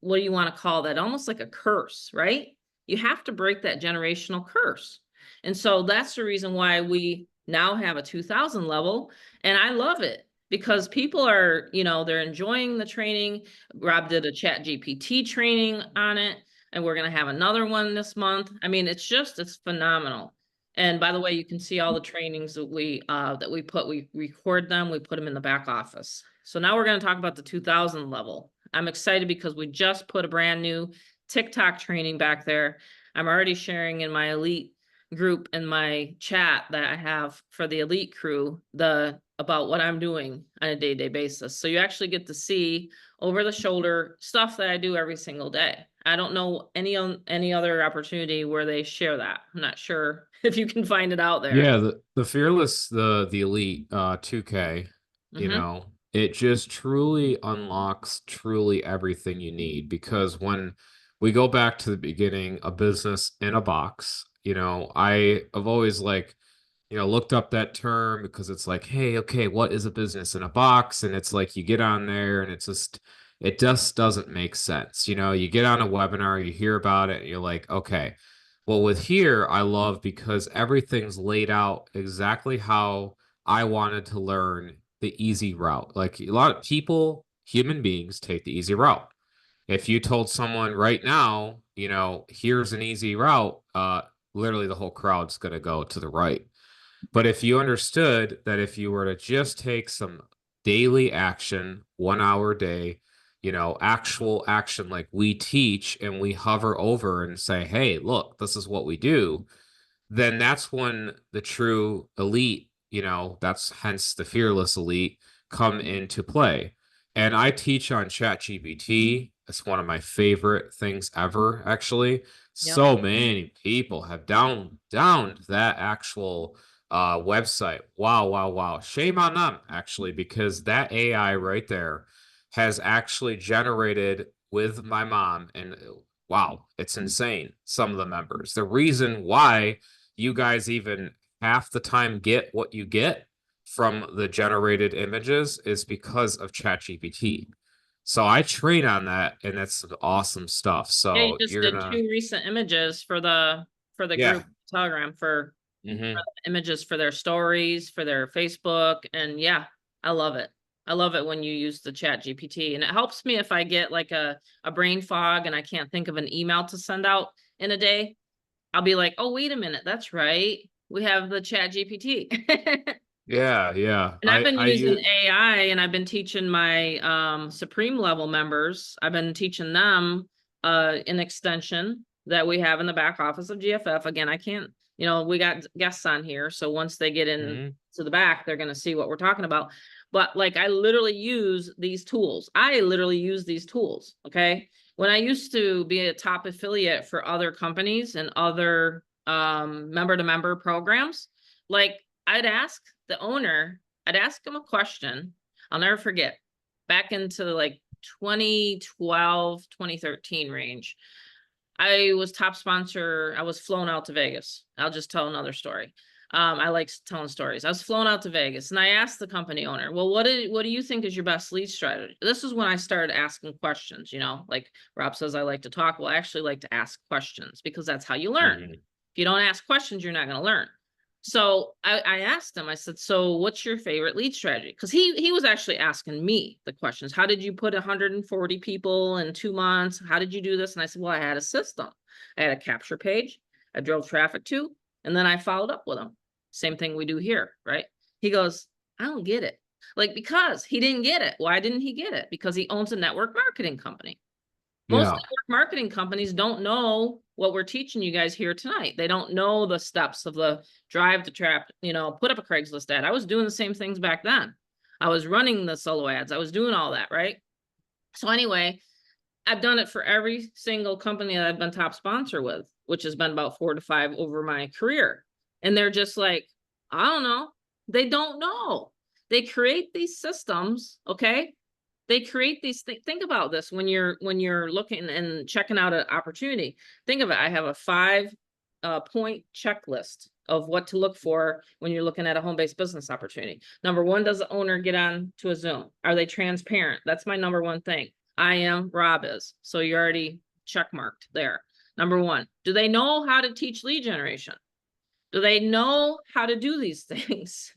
what do you want to call that? Almost like a curse, right? You have to break that generational curse. And so that's the reason why we now have a 2000 level. And I love it because people are, they're enjoying the training. Rob did a Chat GPT training on it, and we're going to have another one this month. I mean, it's phenomenal. And by the way, you can see all the trainings that we record them, we put them in the back office. So now we're going to talk about the 2000 level. I'm excited because we just put a brand new TikTok training back there. I'm already sharing in my elite group in my chat that I have for the elite crew about what I'm doing on a day-to-day basis. So you actually get to see over the shoulder stuff that I do every single day. I don't know any other opportunity where they share that. I'm not sure if you can find it out there. Yeah, the fearless, the elite 2K, Mm-hmm. it just truly unlocks truly everything you need, because when we go back to the beginning, a business in a box, I have always looked up that term, because it's like, hey, okay, what is a business in a box? And it's like you get on there and it just doesn't make sense. You get on a webinar, you hear about it, and you're like, okay. Well, with here, I love because everything's laid out exactly how I wanted to learn the easy route. Like a lot of people, human beings, take the easy route. If you told someone right now, here's an easy route, literally the whole crowd's going to go to the right. But if you understood that if you were to just take some daily action, 1 hour a day, actual action like we teach and we hover over and say, hey, look, this is what we do, then that's when the true elite, that's hence the fearless elite come into play. And I teach on ChatGPT. It's one of my favorite things ever, actually. Yep. So many people have downed that actual website. Wow, wow, wow. Shame on them, actually, because that AI right there has actually generated with my mom. And wow, it's insane. Some of the members. The reason why you guys even half the time get what you get from the generated images is because of ChatGPT. So I train on that, and that's some awesome stuff. Yeah, you So just you're did gonna, 2 recent images for the yeah. group Telegram for Hmm. images for their stories, for their Facebook. And yeah, I love it. I love it when you use the Chat GPT, and it helps me if I get like a brain fog and I can't think of an email to send out in a day. I'll be like, oh, wait a minute. That's right. We have the Chat GPT. Yeah, yeah. And I've been I using use. AI, and I've been teaching my Supreme level members. I've been teaching them an extension that we have in the back office of GFF. Again, I can't, we got guests on here. So once they get in Mhm. to the back, they're going to see what we're talking about. But like I literally use these tools. I literally use these tools. Okay. When I used to be a top affiliate for other companies and other member to member programs, like I'd ask the owner, I'd ask him a question. I'll never forget. Back into like 2012, 2013 range. I was top sponsor. I was flown out to Vegas. I'll just tell another story. I like telling stories. I was flown out to Vegas, and I asked the company owner, well, what do you think is your best lead strategy? This is when I started asking questions, like Rob says, I like to talk. Well, I actually like to ask questions because that's how you learn. Mhm. If you don't ask questions, you're not going to learn. So I asked him, I said, so what's your favorite lead strategy? Because he was actually asking me the questions. How did you put 140 people in 2 months? How did you do this? And I said, well, I had a system. I had a capture page I drove traffic to, and then I followed up with them. Same thing we do here, right? He goes, I don't get it. Like, because he didn't get it. Why didn't he get it? Because he owns a network marketing company. Most Yeah. network marketing companies don't know what we're teaching you guys here tonight. They don't know the steps of the drive to trap, put up a Craigslist ad. I was doing the same things back then. I was running the solo ads. I was doing all that, right? So anyway, I've done it for every single company that I've been top sponsor with, which has been about 4 to 5 over my career. And they're just like, I don't know. They don't know. They create these systems, okay? They create these things. Think about this when you're looking and checking out an opportunity. Think of it. I have a 5 point checklist of what to look for when you're looking at a home-based business opportunity. Number one, does the owner get on to a Zoom? Are they transparent? That's my number one thing. I am, Rob is. So you're already check marked there. Number one, do they know how to teach lead generation? Do they know how to do these things?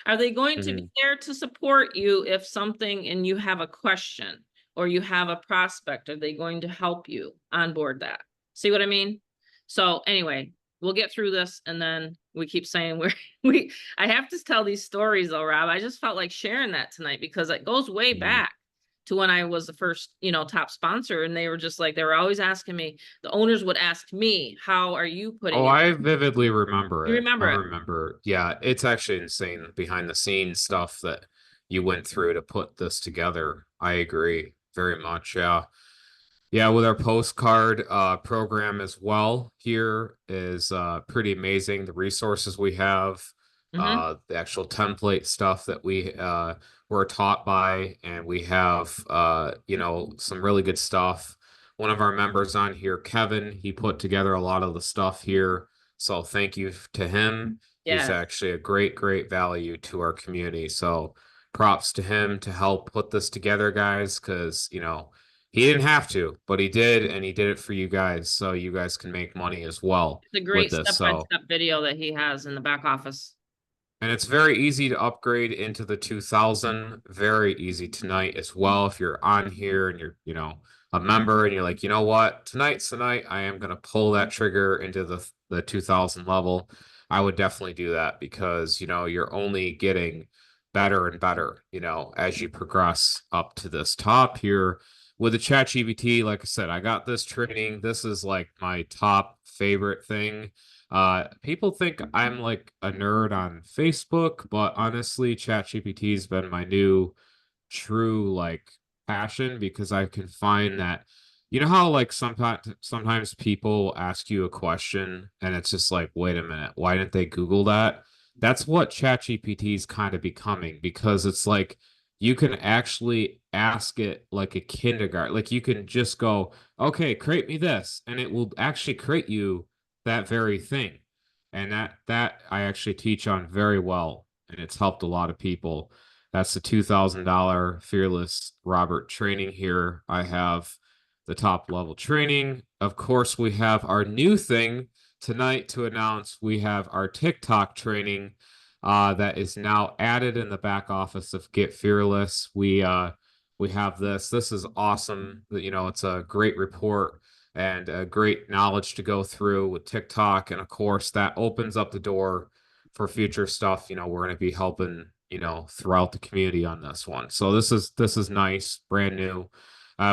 Are they going to be Mhm. there to support you if something and you have a question or you have a prospect? Are they going to help you onboard that? See what I mean? So anyway, we'll get through this, and then we keep saying I have to tell these stories though, Rob. I just felt like sharing that tonight because it goes way Mhm. back to when I was the first, top sponsor, and they were just like, they were always asking me, the owners would ask me, how are you Oh, putting it? I vividly remember You it. I remember it? remember. Yeah, it's actually insane behind the scenes stuff that you went through to put this together. I agree very much. Yeah. Yeah, with our postcard program as well here is pretty amazing. The resources we have, Mm-hmm. the actual template stuff that we were taught by, and we have some really good stuff. One of our members on here, Kevin, he put together a lot of the stuff here. So thank you to him. He's Yes. actually a great value to our community. So props to him to help put this together, guys, because he didn't have to, but he did, and he did it for you guys, so you guys can make money as well It's a with great this. So, step-by-step video that he has in the back office. and it's very easy to upgrade into the 2000. Very easy tonight as well. If you're on here and you're, a member and you're like, you know what, tonight's the night I am going to pull that trigger into the 2000 level, I would definitely do that because, you're only getting better and better, as you progress up to this top here with the chat GPT. Like I said, I got this training. This is like my top favorite thing. People think I'm like a nerd on Facebook, but honestly, ChatGPT has been my new true like passion because I can find that how like sometimes people ask you a question and it's just like, wait a minute, why didn't they Google that? That's what ChatGPT is kind of becoming because it's like you can actually ask it like a kindergarten. Like you can just go, okay, create me this, and it will actually create you that very thing. And that I actually teach on very well, and it's helped a lot of people. That's the $2,000 Fearless Robert training here. I have the top level training. Of course, we have our new thing tonight to announce. We have our TikTok training that is now added in the back office of Get Fearless. We have this. This is awesome. It's a great report and a great knowledge to go through with TikTok. And of course, that opens up the door for future stuff. We're going to be helping, throughout the community on this one. So this is nice, brand new.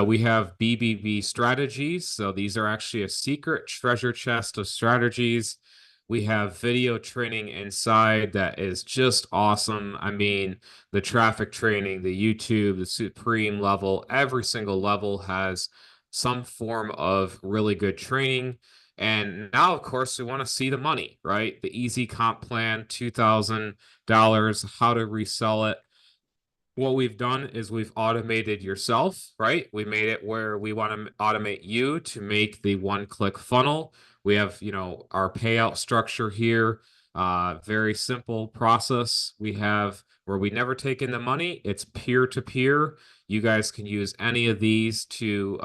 We have BBB strategies. So these are actually a secret treasure chest of strategies. We have video training inside that is just awesome. I mean, the traffic training, the YouTube, the Supreme level, every single level has some form of really good training. And now, of course, we want to see the money, right? The easy comp plan, $2,000, how to resell it. What we've done is we've automated yourself, right? We made it where we want to automate you to make the one-click funnel. We have, our payout structure here. Very simple process. We have where we never take in the money. It's peer-to-peer. You guys can use any of these to,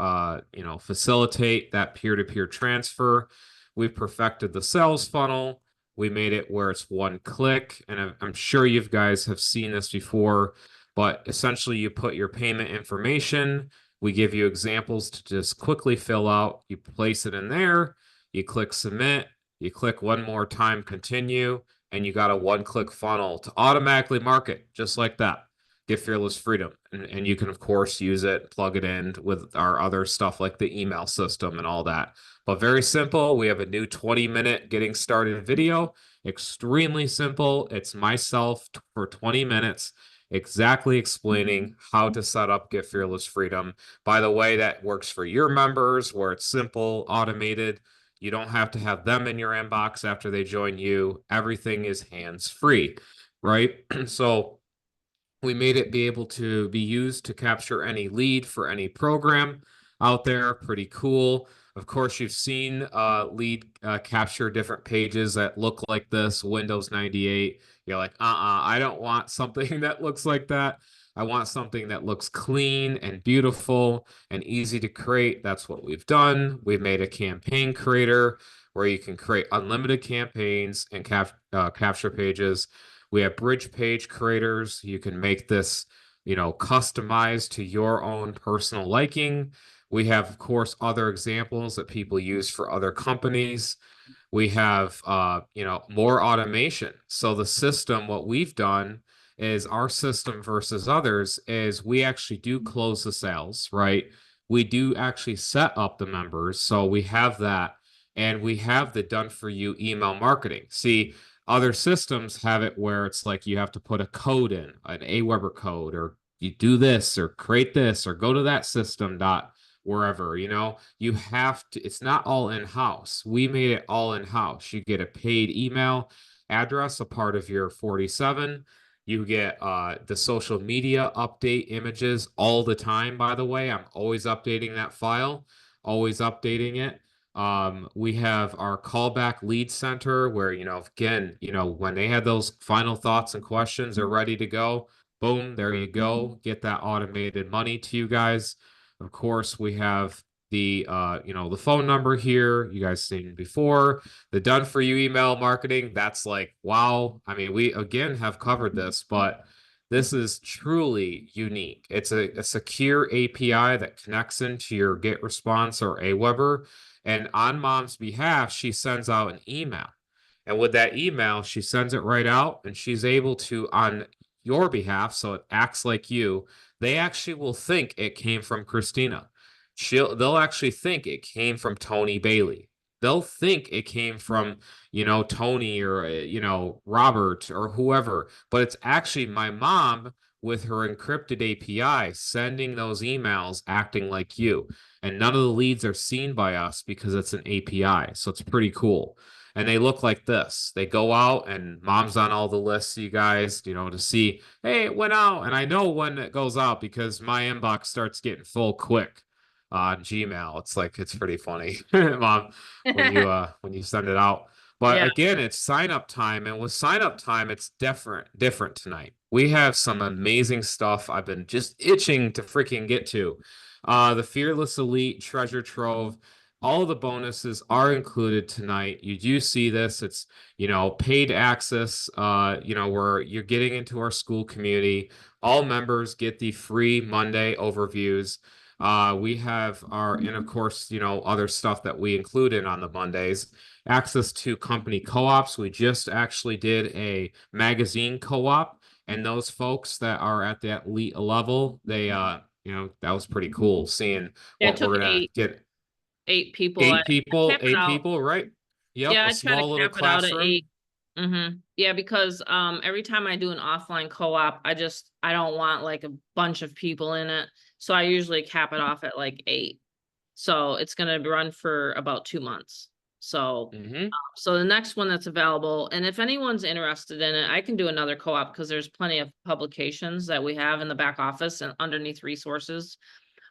facilitate that peer-to-peer transfer. We've perfected the sales funnel. We made it where it's one click, and I'm sure you guys have seen this before. But essentially, you put your payment information. We give you examples to just quickly fill out. You place it in there. You click submit. You click one more time, continue, and you got a one-click funnel to automatically market just like that. Get Fearless Freedom. And you can, of course, use it, plug it in with our other stuff like the email system and all that. But very simple. We have a new 20-minute getting started video. Extremely simple. It's myself for 20 minutes exactly explaining how to set up Get Fearless Freedom. By the way, that works for your members where it's simple, automated. You don't have to have them in your inbox after they join you. Everything is hands-free, right? So we made it be able to be used to capture any lead for any program out there. Pretty cool. Of course, you've seen lead capture different pages that look like this, Windows 98. You're like, I don't want something that looks like that. I want something that looks clean and beautiful and easy to create. That's what we've done. We've made a campaign creator where you can create unlimited campaigns and capture pages. We have bridge page creators. You can make this, customized to your own personal liking. We have, of course, other examples that people use for other companies. We have, more automation. So the system, what we've done is our system versus others is we actually do close the sales, right? We do actually set up the members. So we have that. And we have the done for you email marketing. See, other systems have it where it's like you have to put a code in, an Aweber code, or you do this or create this or go to that system dot wherever, you have to, it's not all in-house. We made it all in-house. You get a paid email address, a part of your 47. You get the social media update images all the time, by the way. I'm always updating that file, always updating it. We have our callback lead center where, again, when they had those final thoughts and questions are ready to go, boom, there you go. Get that automated money to you guys. Of course, we have the the phone number here. You guys seen before. The done for you email marketing. That's like, wow. I mean, we again have covered this, but This is truly unique. It's a secure API that connects into your GetResponse or Aweber. And on mom's behalf, she sends out an email. And with that email, she sends it right out and she's able to, on your behalf, so it acts like you, they actually will think it came from Christina. They'll actually think it came from Tony Bailey. They'll think it came from, Tony or, Robert or whoever, but it's actually my mom with her encrypted API sending those emails acting like you. And none of the leads are seen by us because it's an API. So it's pretty cool. And they look like this. They go out and mom's on all the lists, you guys, to see, hey, it went out. And I know when it goes out because my inbox starts getting full quick on Gmail. It's pretty funny, mom, when you send it out. But Yeah. again, it's sign up time, and with sign up time, it's different tonight. We have some amazing stuff I've been just itching to freaking get to. The Fearless Elite Treasure Trove, all of the bonuses are included tonight. You do see this. It's, paid access, where you're getting into our school community. All members get the free Monday overviews. We have and of course, other stuff that we include in on the Mondays. Access to company co-ops. We just actually did a magazine co-op, and those folks that are at that elite level, they, that was pretty cool seeing Yeah, it what took we're gonna get. 8 people. I cap it Eight out. people, right? Yep, Yeah, a I try to small little cap it out at classroom. 8. Yeah, because every time I do an offline co-op, I don't want like a bunch of people in it. So I usually cap it off at like 8. So it's gonna run for about 2 months. So Mm-hmm. so the next one that's available, and if anyone's interested in it, I can do another co-op because there's plenty of publications that we have in the back office and underneath resources.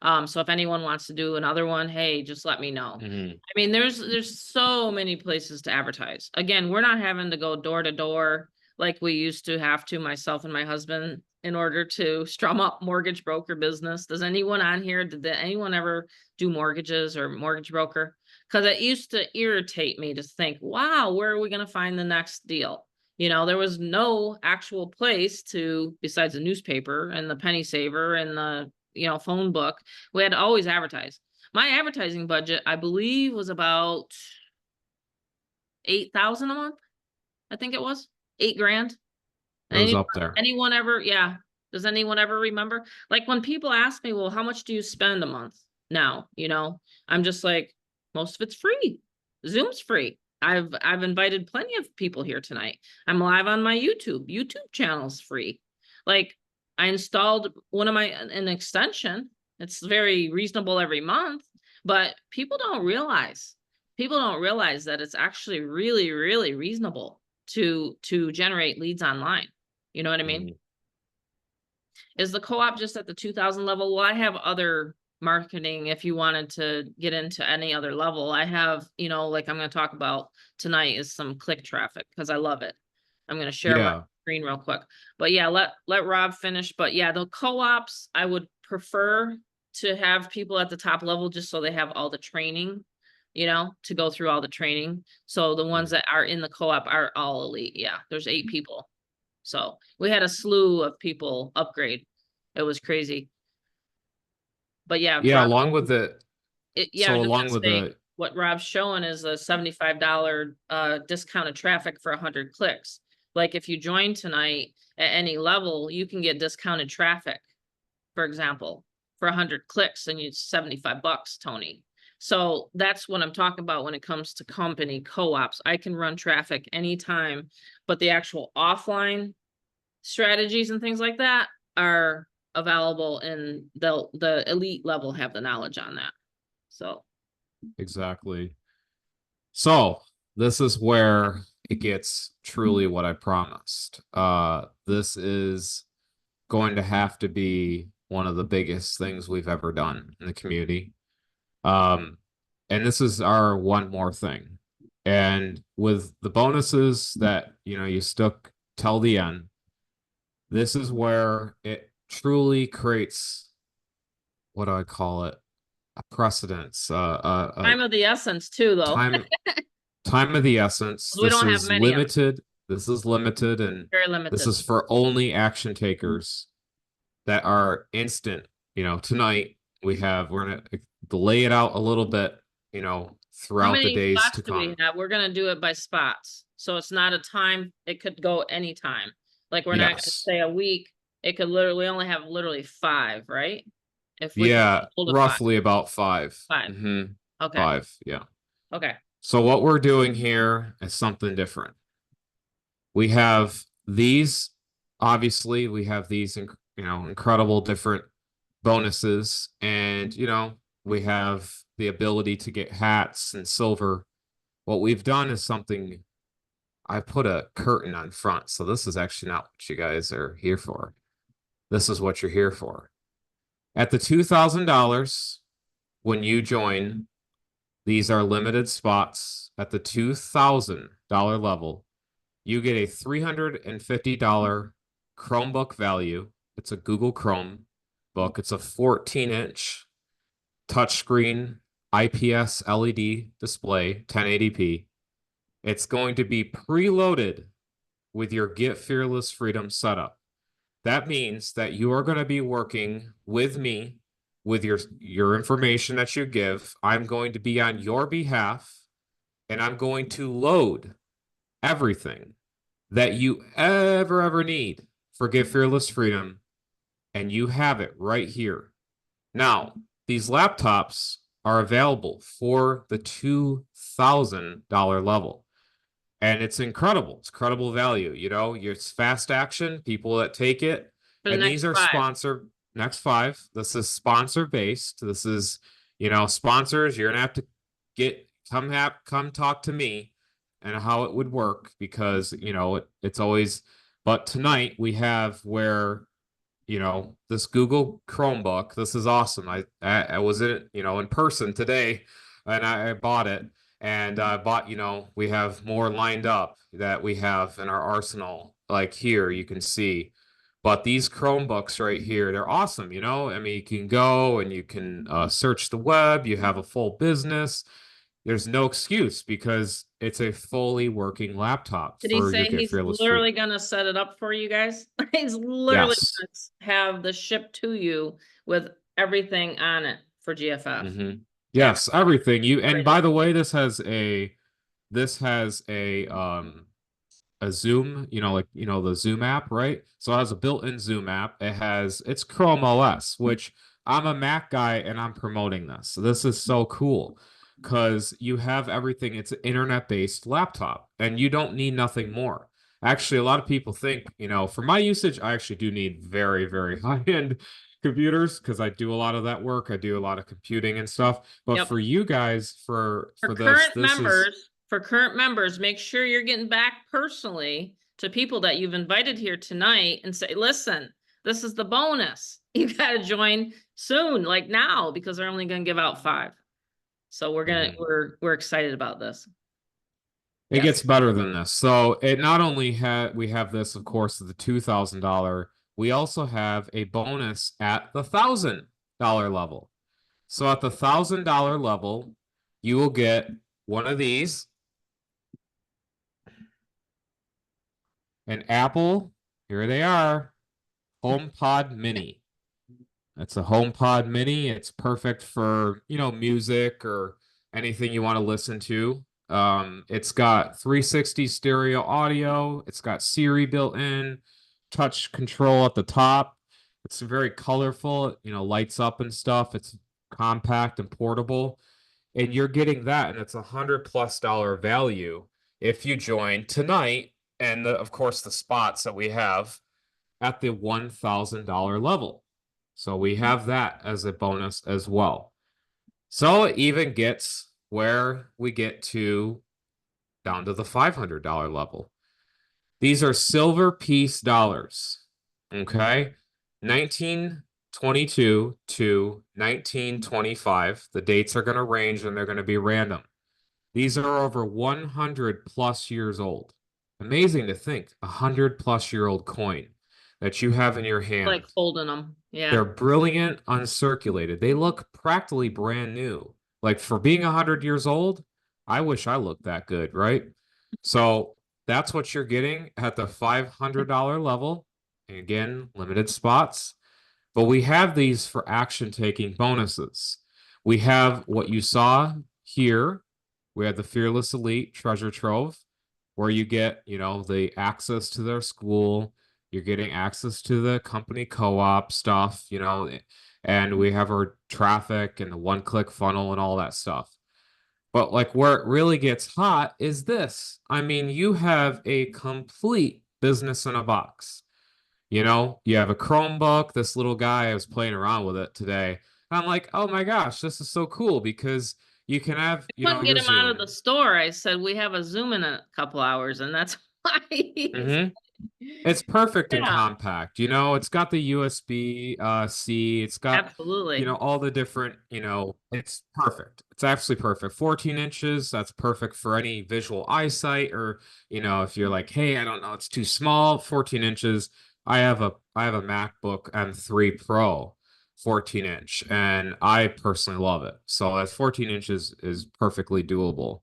So if anyone wants to do another one, hey, just let me know. Mm-hmm. I mean, there's so many places to advertise. Again, we're not having to go door to door like we used to have to, myself and my husband, in order to strum up mortgage broker business. Does anyone on here, did anyone ever do mortgages or mortgage broker? Because it used to irritate me to think, wow, where are we going to find the next deal? There was no actual place to, besides the newspaper and the penny saver and the, phone book. We had to always advertise. My advertising budget, I believe, was about 8,000 a month. I think it was 8 grand. It was Any, up there. anyone ever? Yeah. Does anyone ever remember? Like when people ask me, well, how much do you spend a month now? I'm just like, most of it's free. Zoom's free. I've invited plenty of people here tonight. I'm live on my YouTube. YouTube channel's free. Like I installed an extension. It's very reasonable every month, but people don't realize that it's actually really, really reasonable to generate leads online. You know what I mean? Mm-hmm. Is the co-op just at the 2000 level? Well, I have other marketing if you wanted to get into any other level. I have, like I'm going to talk about tonight is some click traffic because I love it. I'm going to share my Yeah. screen real quick. But yeah, let Rob finish. But yeah, the co-ops, I would prefer to have people at the top level just so they have all the training, to go through all the training. So the ones that are in the co-op are all elite. Yeah, there's 8 people. So we had a slew of people upgrade. It was crazy. But yeah, Yeah, Rob, along with the I was just along with gonna say the what Rob's showing is a $75 discounted traffic for 100 clicks. Like if you join tonight at any level, you can get discounted traffic, for example, for 100 clicks, and it's $75, Tony. So that's what I'm talking about when it comes to company co-ops. I can run traffic anytime, but the actual offline strategies and things like that are available, and the elite level have the knowledge on that. So exactly. So this is where it gets truly what I promised. This is going to have to be one of the biggest things we've ever done in the community. And this is our one more thing. And with the bonuses that, you stuck till the end, this is where it truly creates, what do I call it? A precedence, time of the essence too, though. time time of the essence. We This don't have is many of them. limited. This is limited, and Very this limited. is for only action takers that are instant. Tonight we're gonna delay it out a little bit, How throughout the many days spots to do we come. have? We're gonna do it by spots. So it's not a time, it could go anytime. Like we're not gonna Yes. say a week. It could literally, we only have literally 5, right? If we can Yeah, hold a 5. roughly about 5. 5. Okay. 5, yeah. Okay. So what we're doing here is something different. We have these, obviously, we have these, incredible different bonuses, and, we have the ability to get hats and silver. What we've done is something, I put a curtain on front, so this is actually not what you guys are here for. This is what you're here for. At the $2,000, when you join, these are limited spots. At the $2,000 level, you get a $350 Chromebook value. It's a Google Chrome book. It's a 14-inch touchscreen IPS LED display, 1080p. It's going to be preloaded with your Get Fearless Freedom setup. That means that you are going to be working with me with your information that you give. I'm going to be on your behalf, and I'm going to load everything that you ever need for Get Fearless Freedom, and you have it right here. Now, these laptops are available for the $2,000 level. And it's incredible. It's incredible value. It's fast action, people that take it. For the And next these are 5. sponsored. Next 5. This is sponsor based. This is, sponsors. You're gonna have to come talk to me and how it would work, because it's always. But tonight we have where, this Google Chromebook. This is awesome. I was in person today, and I bought it. And bought, we have more lined up that we have in our arsenal. Like here, you can see. But these Chromebooks right here, they're awesome. I mean, you can go and you can search the web. You have a full business. There's no excuse, because it's a fully working laptop Did he for your say Get he's Fearless Freedom. literally gonna set it up for you guys? He's literally Yes. gonna have the ship to you with everything on it for GFF. Okay. Yes, everything. And Excited. by the way, this has a Zoom, the Zoom app, right? So it has a built-in Zoom app. It's Chrome OS, which I'm a Mac guy and I'm promoting this. So this is so cool because you have everything. It's an internet-based laptop, and you don't need nothing more. Actually, a lot of people think, for my usage, I actually do need very, very high-end computers, because I do a lot of that work. I do a lot of computing and stuff. But Yep. for you guys, for For this, current this is. members, make sure you're getting back personally to people that you've invited here tonight and say, listen, this is the bonus. You got to join soon, like now, because they're only going to give out 5. So we're excited about this. It Yes. gets better than this. So it not only we have this, of course, the $2,000. We also have a bonus at the $1,000 level. So at the $1,000 level, you will get one of these, an Apple. Here they are, HomePod Mini. It's a HomePod Mini. It's perfect for music or anything you want to listen to. It's got 360 stereo audio. It's got Siri built in, touch control at the top. It's very colorful, lights up and stuff. It's compact and portable. And you're getting that, and it's $100+ value if you join tonight. And of course, the spots that we have at the $1,000 level. So we have that as a bonus as well. So it even gets where we get to down to the $500 level. These are silver piece dollars. Okay. 1922 to 1925. The dates are going to range and they're going to be random. These are over 100+ years old. Amazing to think, 100+ year old coin that you have in your hand. Like holding them. Yeah. They're brilliant, uncirculated. They look practically brand new. Like for being 100 years old, I wish I looked that good, right? So that's what you're getting at the $500 level. And again, limited spots. But we have these for action taking bonuses. We have what you saw here. We have the Fearless Elite Treasure Trove, where you get, the access to their school. You're getting access to the company co-op stuff, and we have our traffic and the one-click funnel and all that stuff. But like where it really gets hot is this. I mean, you have a complete business in a box. You have a Chromebook. This little guy, I was playing around with it today. And I'm like, oh my gosh, this is so cool because you can have, Couldn't your get him out of the Zoom. store. I said, we have a Zoom in a couple hours, and that's why Hmm. It's perfect and yeah, compact. It's got the USB C. It's got, absolutely. all the different, it's perfect. It's absolutely perfect. 14 inches, that's perfect for any visual eyesight or, if you're like, hey, I don't know, it's too small, 14 inches. I have a MacBook M3 Pro 14 inch and I personally love it. So that's 14 inches is perfectly doable.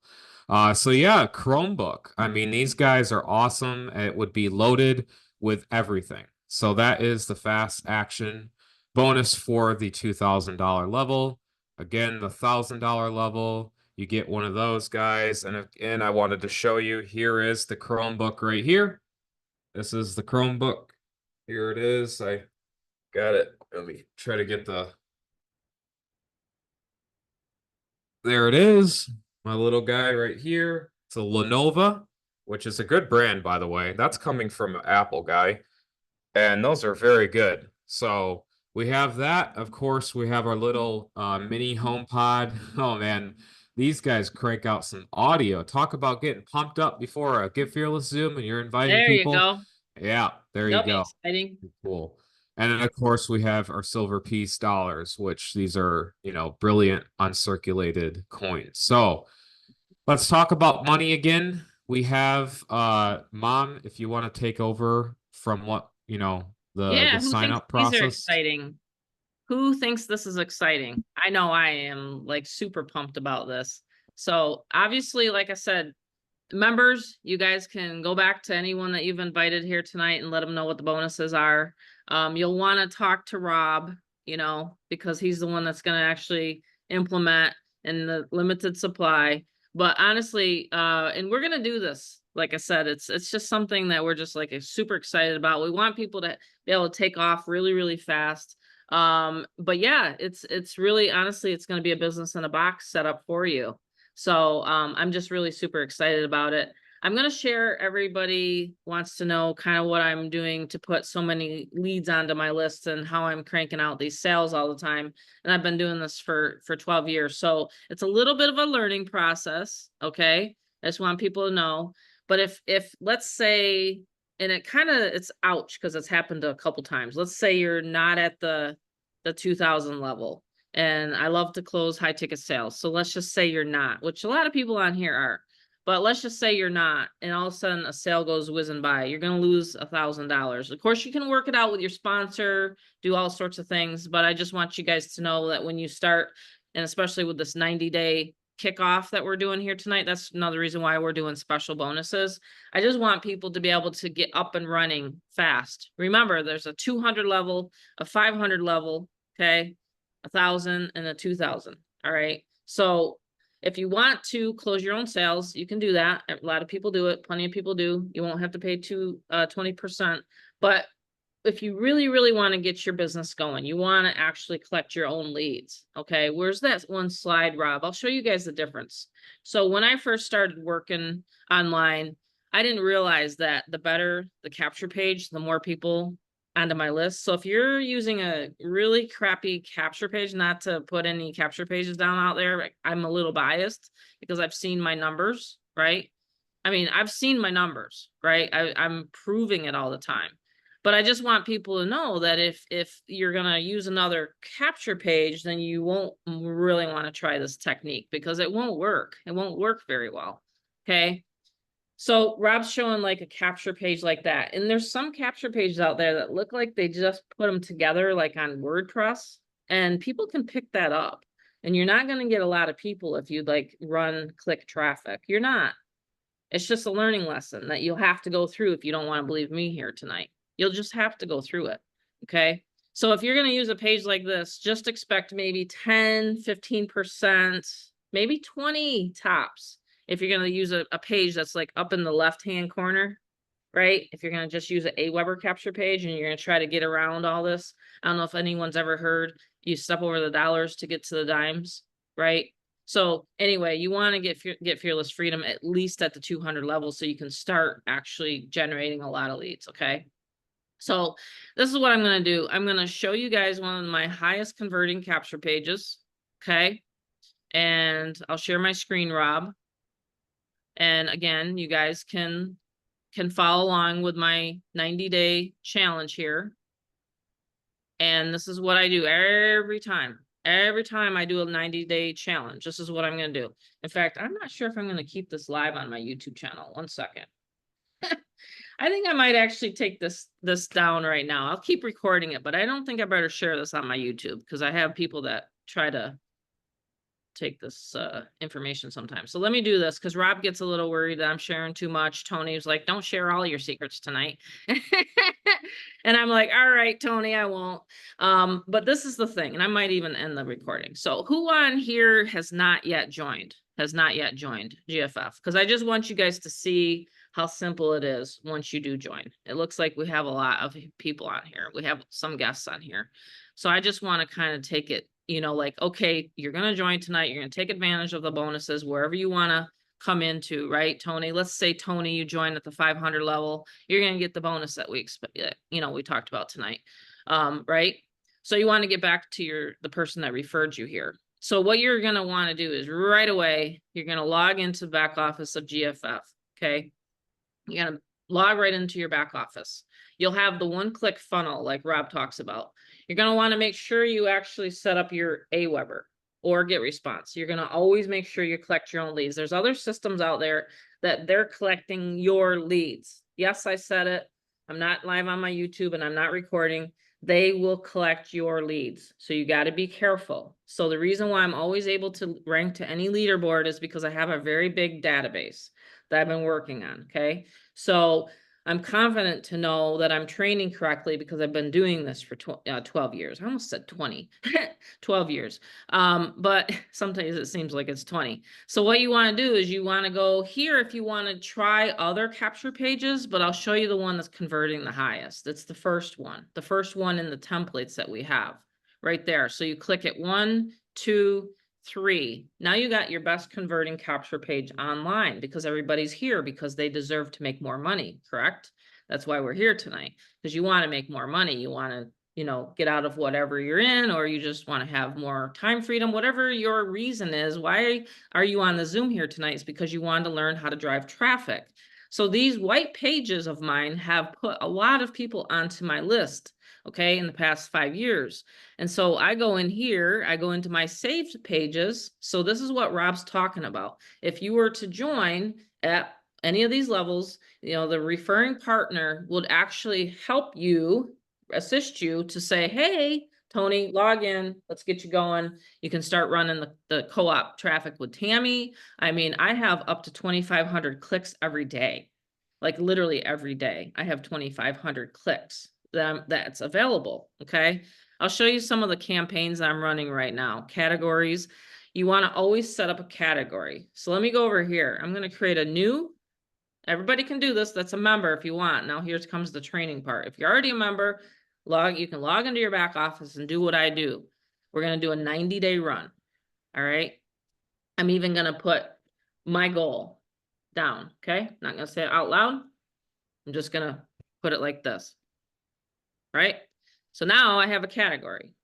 So yeah, Chromebook. I mean, these guys are awesome. It would be loaded with everything. So that is the fast action bonus for the $2,000 level. Again, the $1,000 level, you get one of those guys. And again, I wanted to show you, here is the Chromebook right here. This is the Chromebook. Here it is. I got it. Let me try to get there it is. My little guy right here. It's a Lenovo, which is a good brand, by the way. That's coming from an Apple guy. And those are very good. So we have that. Of course, we have our little mini HomePod. Oh man, these guys crank out some audio. Talk about getting pumped up before a Get Fearless Zoom and you're inviting There you people. go. Yeah, there you Yep, go. exciting. Cool. And then of course we have our silver piece dollars, which these are, brilliant uncirculated coins. So let's talk about money again. We have Mom, if you want to take over from what, the Yeah, who sign thinks up these are process. exciting? Who thinks this is exciting? I know I am like super pumped about this. So obviously, like I said, members, you guys can go back to anyone that you've invited here tonight and let them know what the bonuses are. You'll want to talk to Rob, because he's the one that's going to actually implement in the limited supply. But honestly, and we're going to do this. Like I said, it's just something that we're just like super excited about. We want people to be able to take off really, really fast. But yeah, it's really honestly, it's going to be a business in a box set up for you. So I'm just really super excited about it. I'm going to share, everybody wants to know kind of what I'm doing to put so many leads onto my list and how I'm cranking out these sales all the time. And I've been doing this for 12 years. So it's a little bit of a learning process. Okay. I just want people to know. But if let's say, and it's ouch because it's happened a couple times. Let's say you're not at the 2000 level, and I love to close high ticket sales. So let's just say you're not, which a lot of people on here are, but let's just say you're not, and all of a sudden a sale goes whizzing by. You're going to lose $1,000. Of course, you can work it out with your sponsor, do all sorts of things, but I just want you guys to know that when you start, and especially with this 90-day kickoff that we're doing here tonight, that's another reason why we're doing special bonuses. I just want people to be able to get up and running fast. Remember, there's a 200 level, a 500 level, okay, 1,000 and a 2,000. All right. So if you want to close your own sales, you can do that. A lot of people do it. Plenty of people do. You won't have to pay 20%. But if you really, really want to get your business going, you want to actually collect your own leads. Okay. Where's that one slide, Rob? I'll show you guys the difference. So when I first started working online, I didn't realize that the better the capture page, the more people onto my list. So if you're using a really crappy capture page, not to put any capture pages down out there, I'm a little biased because I've seen my numbers, right? I mean, I've seen my numbers, right? I'm proving it all the time. But I just want people to know that if you're gonna use another capture page, then you won't really want to try this technique because it won't work. It won't work very well. Okay. So Rob's showing like a capture page like that. And there's some capture pages out there that look like they just put them together like on WordPress, and people can pick that up. And you're not going to get a lot of people if you like run click traffic. You're not. It's just a learning lesson that you'll have to go through if you don't want to believe me here tonight. You'll just have to go through it. Okay. So if you're going to use a page like this, just expect maybe 10, 15%, maybe 20 tops. If you're going to use a page that's like up in the left-hand corner, right? If you're going to just use an Aweber capture page and you're going to try to get around all this. I don't know if anyone's ever heard you step over the dollars to get to the dimes, right? So anyway, you want to get fearless freedom at least at the 200 level so you can start actually generating a lot of leads, okay? So this is what I'm going to do. I'm going to show you guys one of my highest converting capture pages, okay? And I'll share my screen, Rob. And again, you guys can follow along with my 90-day challenge here. And this is what I do every time. Every time I do a 90-day challenge, this is what I'm going to do. In fact, I'm not sure if I'm going to keep this live on my YouTube channel. One second. I think I might actually take this down right now. I'll keep recording it, but I don't think I better share this on my YouTube because I have people that try to take this information sometimes. So let me do this because Rob gets a little worried that I'm sharing too much. Tony's like, don't share all your secrets tonight. And I'm like, all right, Tony, I won't. But this is the thing, and I might even end the recording. So who on here has not yet joined GFF? Because I just want you guys to see how simple it is once you do join. It looks like we have a lot of people on here. We have some guests on here. So I just want to kind of take it, you know, like, okay, you're going to join tonight. You're going to take advantage of the bonuses wherever you want to come into, right? Tony, let's say, Tony, you join at the 500 level. You're going to get the bonus that we expect, you know, we talked about tonight. Right. So you want to get back to the person that referred you here. So what you're going to want to do is right away, you're going to log into the back office of GFF. Okay. You're going to log right into your back office. You'll have the one-click funnel like Rob talks about. You're going to want to make sure you actually set up your Aweber or GetResponse. You're going to always make sure you collect your own leads. There's other systems out there that they're collecting your leads. Yes, I said it. I'm not live on my YouTube and I'm not recording. They will collect your leads. So you got to be careful. So the reason why I'm always able to rank to any leaderboard is because I have a very big database that I've been working on. Okay. So I'm confident to know that I'm training correctly because I've been doing this for 12 years. I almost said 20, 12 years. But sometimes it seems like it's 20. So what you want to do is you want to go here if you want to try other capture pages, but I'll show you the one that's converting the highest. It's the first one in the templates that we have right there. So you click it 1, 2, 3. Now you got your best converting capture page online because everybody's here because they deserve to make more money, correct? That's why we're here tonight, because you want to make more money. You want to, you know, get out of whatever you're in, or you just want to have more time freedom, whatever your reason is. Why are you on the Zoom here tonight? Is because you want to learn how to drive traffic. So these white pages of mine have put a lot of people onto my list, okay, in the past 5 years. And so I go in here, I go into my saved pages. So this is what Rob's talking about. If you were to join at any of these levels, you know, the referring partner would actually help you, assist you to say, hey, Tony, log in, let's get you going. You can start running the co-op traffic with Tammy. I mean, I have up to 2,500 clicks every day, like literally every day. I have 2,500 clicks that's available. Okay. I'll show you some of the campaigns I'm running right now. Categories. You want to always set up a category. So let me go over here. I'm going to create a new. Everybody can do this. That's a member if you want. Now here comes the training part. If you're already a member, you can log into your back office and do what I do. We're going to do a 90-day run. All right. I'm even going to put my goal down. Okay. Not going to say it out loud. I'm just going to put it like this. Right. So now I have a category.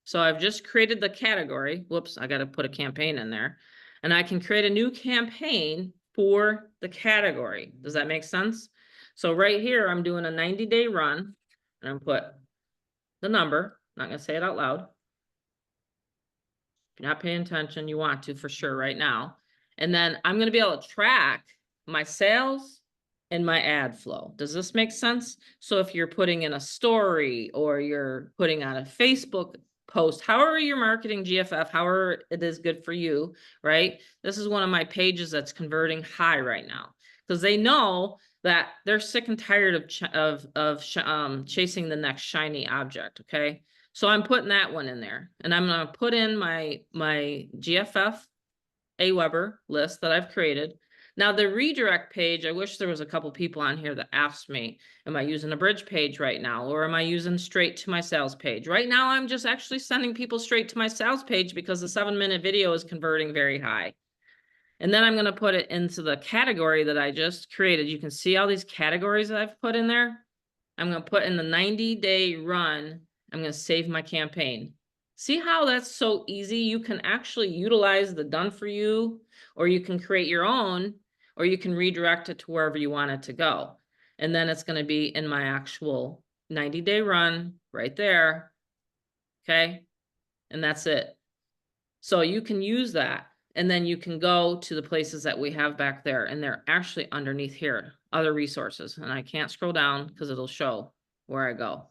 So I've just created the category. Whoops, I got to put a campaign in there. And I can create a new campaign for the category. Does that make sense? So right here, I'm doing a 90-day run. And I'm put the number. I'm not going to say it out loud. If you're not paying attention, you want to for sure right now. And then I'm going to be able to track my sales and my ad flow. Does this make sense? So if you're putting in a story or you're putting on a Facebook post, however you're marketing GFF, however it is good for you, right? This is one of my pages that's converting high right now because they know that they're sick and tired of chasing the next shiny object. Okay. So I'm putting that one in there, and I'm going to put in my GFF Aweber list that I've created. Now the redirect page, I wish there was a couple people on here that asked me, am I using a bridge page right now? Or am I using straight to my sales page? Right now, I'm just actually sending people straight to my sales page because the 7-minute video is converting very high. And then I'm going to put it into the category that I just created. You can see all these categories that I've put in there. I'm going to put in the 90-day run. I'm going to save my campaign. See how that's so easy? You can actually utilize the done for you, or you can create your own, or you can redirect it to wherever you want it to go. And then it's going to be in my actual 90-day run right there. Okay. And that's it. So you can use that, and then you can go to the places that we have back there, and they're actually underneath here, other resources. And I can't scroll down because it'll show where I go.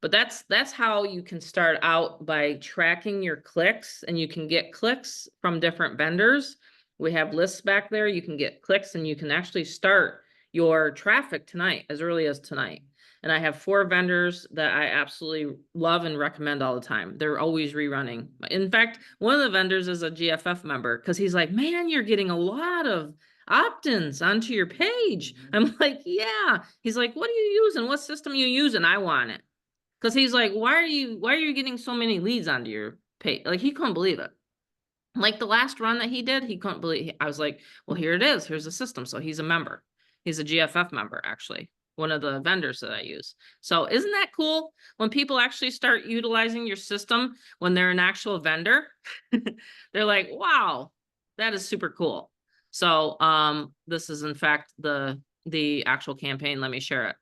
But that's how you can start out, by tracking your clicks, and you can get clicks from different vendors. We have lists back there. You can get clicks, and you can actually start your traffic tonight, as early as tonight. And I have 4 vendors that I absolutely love and recommend all the time. They're always rerunning. In fact, one of the vendors is a GFF member, because he's like, man, you're getting a lot of opt-ins onto your page. I'm like, yeah. He's like, what are you using? What system are you using? I want it. Because he's like, why are you getting so many leads onto your page? Like, he couldn't believe it. Like the last run that he did, he couldn't believe. I was like, well, here it is. Here's the system. So he's a member. He's a GFF member, actually, one of the vendors that I use. So isn't that cool when people actually start utilizing your system when they're an actual vendor? They're like, wow, that is super cool. So this is in fact the actual campaign. Let me share it.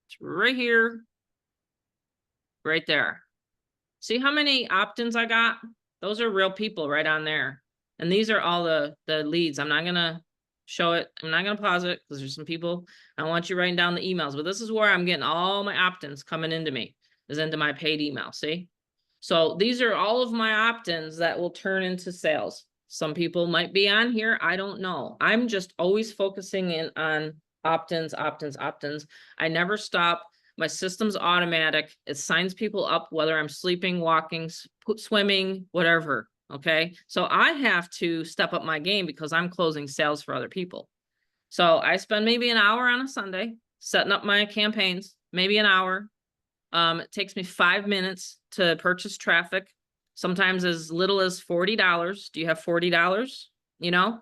It's right here, right there. See how many opt-ins I got? Those are real people right on there. And these are all the leads. I'm not going to show it. I'm not going to pause it because there's some people. I want you writing down the emails, but this is where I'm getting all my opt-ins coming into me, is into my paid email. See? So these are all of my opt-ins that will turn into sales. Some people might be on here. I don't know. I'm just always focusing in on opt-ins, opt-ins, opt-ins. I never stop. My system's automatic. It signs people up, whether I'm sleeping, walking, swimming, whatever. Okay. So I have to step up my game because I'm closing sales for other people. So I spend maybe an hour on a Sunday setting up my campaigns, maybe an hour. It takes me 5 minutes to purchase traffic, sometimes as little as $40. Do you have $40? You know,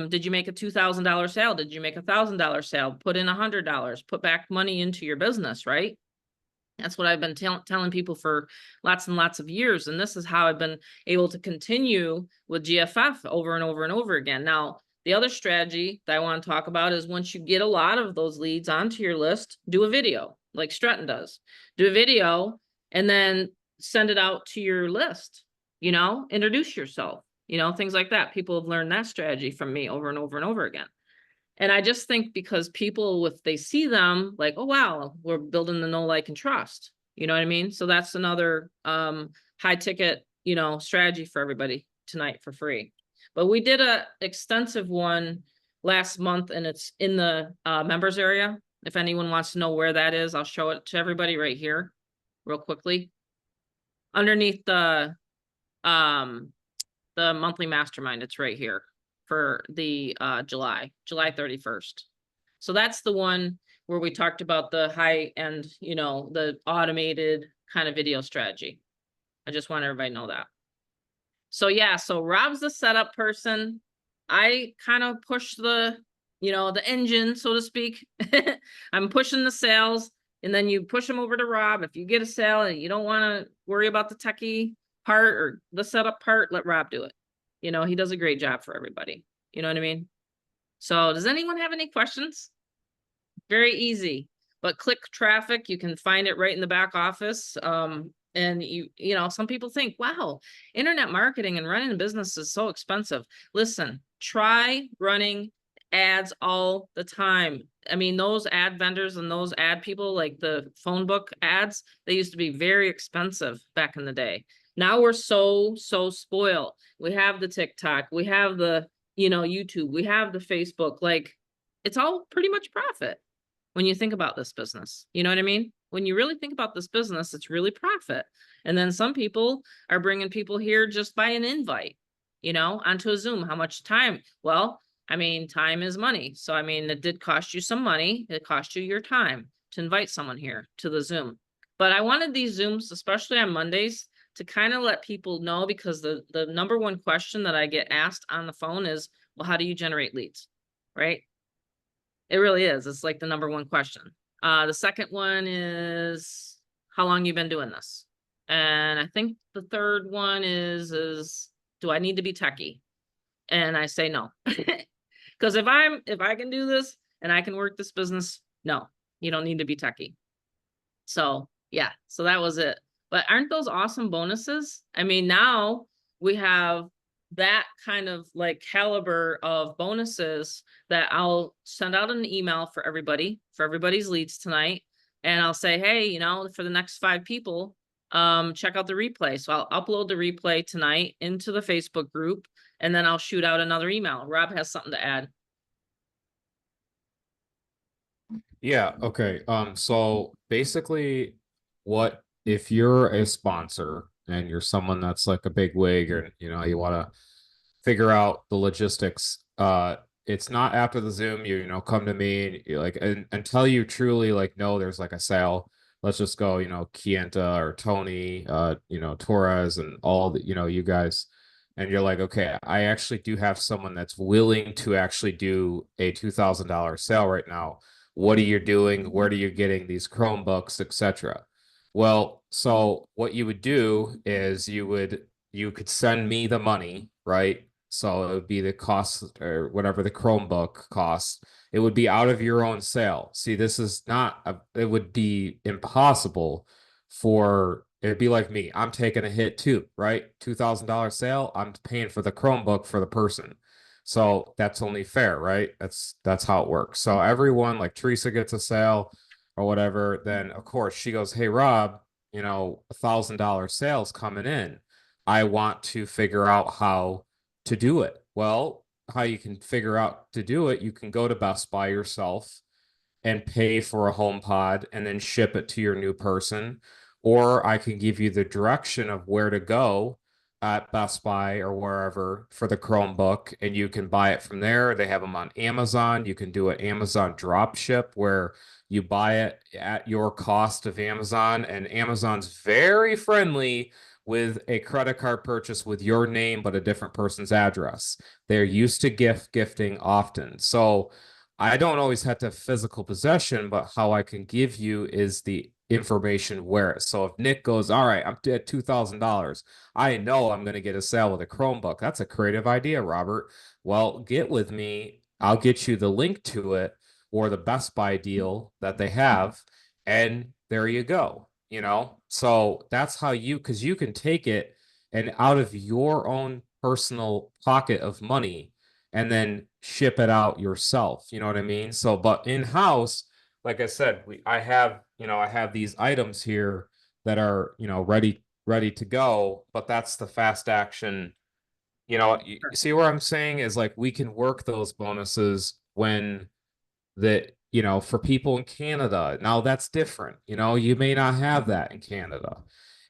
did you make a $2,000 sale? Did you make $1,000 sale? Put in $100, put back money into your business, right? That's what I've been telling people for lots and lots of years. And this is how I've been able to continue with GFF over and over and over again. Now, the other strategy that I want to talk about is, once you get a lot of those leads onto your list, do a video like Stratton does. Do a video and then send it out to your list, you know, introduce yourself, you know, things like that. People have learned that strategy from me over and over and over again. And I just think because people, if they see them, like, oh, wow, we're building the know, like, and trust, you know what I mean? So that's another high ticket, you know, strategy for everybody tonight for free. But we did a extensive one last month, and it's in the members area. If anyone wants to know where that is, I'll show it to everybody right here real quickly. Underneath the monthly mastermind, it's right here for the July 31st. So that's the one where we talked about the high end, you know, the automated kind of video strategy. I just want everybody to know that. So yeah, so Rob's the setup person. I kind of push the, you know, the engine, so to speak. I'm pushing the sales, and then you push them over to Rob. If you get a sale and you don't want to worry about the techie part or the setup part, let Rob do it. You know, he does a great job for everybody. You know what I mean? So does anyone have any questions? Very easy, but click traffic. You can find it right in the back office. And you know, some people think, wow, internet marketing and running a business is so expensive. Listen, try running ads all the time. I mean, those ad vendors and those ad people, like the phone book ads, they used to be very expensive back in the day. Now we're so spoiled. We have the TikTok, we have the, you know, YouTube, we have the Facebook. Like, it's all pretty much profit when you think about this business. You know what I mean? When you really think about this business, it's really profit. And then some people are bringing people here just by an invite, onto a Zoom. How much time? Well, I mean, time is money. So, I mean, it did cost you some money. It cost you your time to invite someone here to the Zoom. But I wanted these Zooms, especially on Mondays, to kind of let people know, because the number one question that I get asked on the phone is, well, how do you generate leads? Right? It really is. It's like the number one question. The second one is, how long you been doing this? And I think the third one is do I need to be techie? And I say no. Because if I can do this and I can work this business, no, you don't need to be techie. So yeah, so that was it. But aren't those awesome bonuses? I mean, now we have that kind of like caliber of bonuses that I'll send out an email for everybody's leads tonight. And I'll say, hey, for the next 5 people, check out the replay. So I'll upload the replay tonight into the Facebook group, and then I'll shoot out another email. Rob has something to add. Yeah, okay. So basically, what if you're a sponsor and you're someone that's like a big wig, or you want to figure out the logistics, it's not after the Zoom, come to me and you like, and until you truly like know there's like a sale. Let's just go, Kienta or Tony, Torres and all the, you guys, and you're like, okay, I actually do have someone that's willing to actually do a $2,000 sale right now. What are you doing? Where are you getting these Chromebooks, etc.? Well, so what you would do is you could send me the money, right? So it would be the cost or whatever the Chromebook costs. It would be out of your own sale. See, this is not it would be impossible for it'd be like me. I'm taking a hit too, right? $2,000 sale. I'm paying for the Chromebook for the person. So that's only fair, right? That's how it works. So everyone, like Teresa gets a sale or whatever, then of course she goes, hey Rob, $1,000 sales coming in. I want to figure out how to do it. Well, how you can figure out to do it, you can go to Best Buy yourself and pay for a home pod and then ship it to your new person. Or I can give you the direction of where to go at Best Buy or wherever for the Chromebook, and you can buy it from there. They have them on Amazon. You can do an Amazon drop ship where you buy it at your cost of Amazon, and Amazon's very friendly with a credit card purchase with your name but a different person's address. They're used to gifting often. So I don't always have to have physical possession, but how I can give you is the information where. So if Nick goes, all right, I'm at $2,000, I know I'm going to get a sale with a Chromebook. That's a creative idea, Robert. Well, get with me. I'll get you the link to it or the Best Buy deal that they have. And there you go. So that's how because you can take it and out of your own personal pocket of money and then ship it out yourself. You know what I mean? So, but in-house, like I said, I have these items here that are, ready to go, but that's the fast action. You see where I'm saying is like we can work those bonuses when for people in Canada. Now that's different. You may not have that in Canada.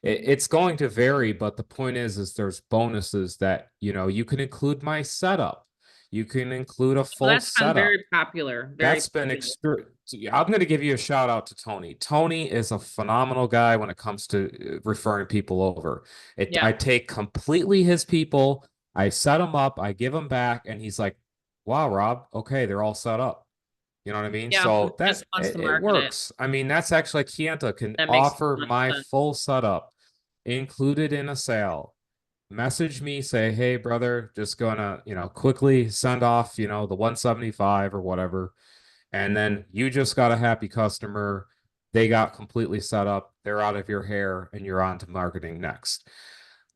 It's going to vary, but the point is there's bonuses that, you can include my setup. You can include a Well, full that's been setup. very popular. Very That's been popular. I'm going to give you a shout out to Tony. Tony is a phenomenal guy when it comes to referring people over. Yeah. I take completely his people, I set them up, I give them back, and he's like, wow, Rob, okay, they're all set up. You know what I mean? Yeah. He So just wants to it market it. works. I mean, that's actually Kienta can That makes offer so much my sense. full setup included in a sale. Message me, say, hey, brother, just gonna, quickly send off, the 175 or whatever. And then you just got a happy customer. They got completely set up. They're out of your hair and you're on to marketing next.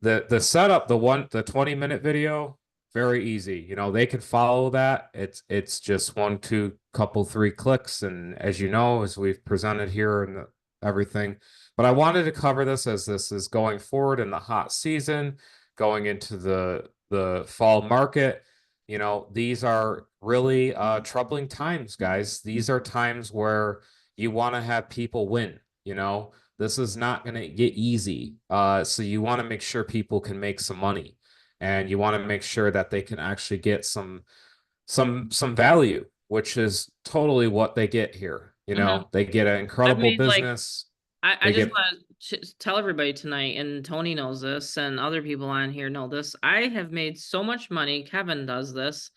The setup, the 20-minute video, very easy. They can follow that. It's just one, two, couple, 3 clicks. And as you know, as we've presented here and everything. But I wanted to cover this as this is going forward in the hot season, going into the fall market. These are really troubling times, guys. These are times where you want to have people win, you know. This is not going to get easy. So you want to make sure people can make some money, and you want to make sure that they can actually get some value, which is totally what they get here. You Hmm. know, they get an I've incredible made like business. I They just get want to tell everybody tonight, and Tony knows this, and other people on here know this. I have made so much money. Kevin does this.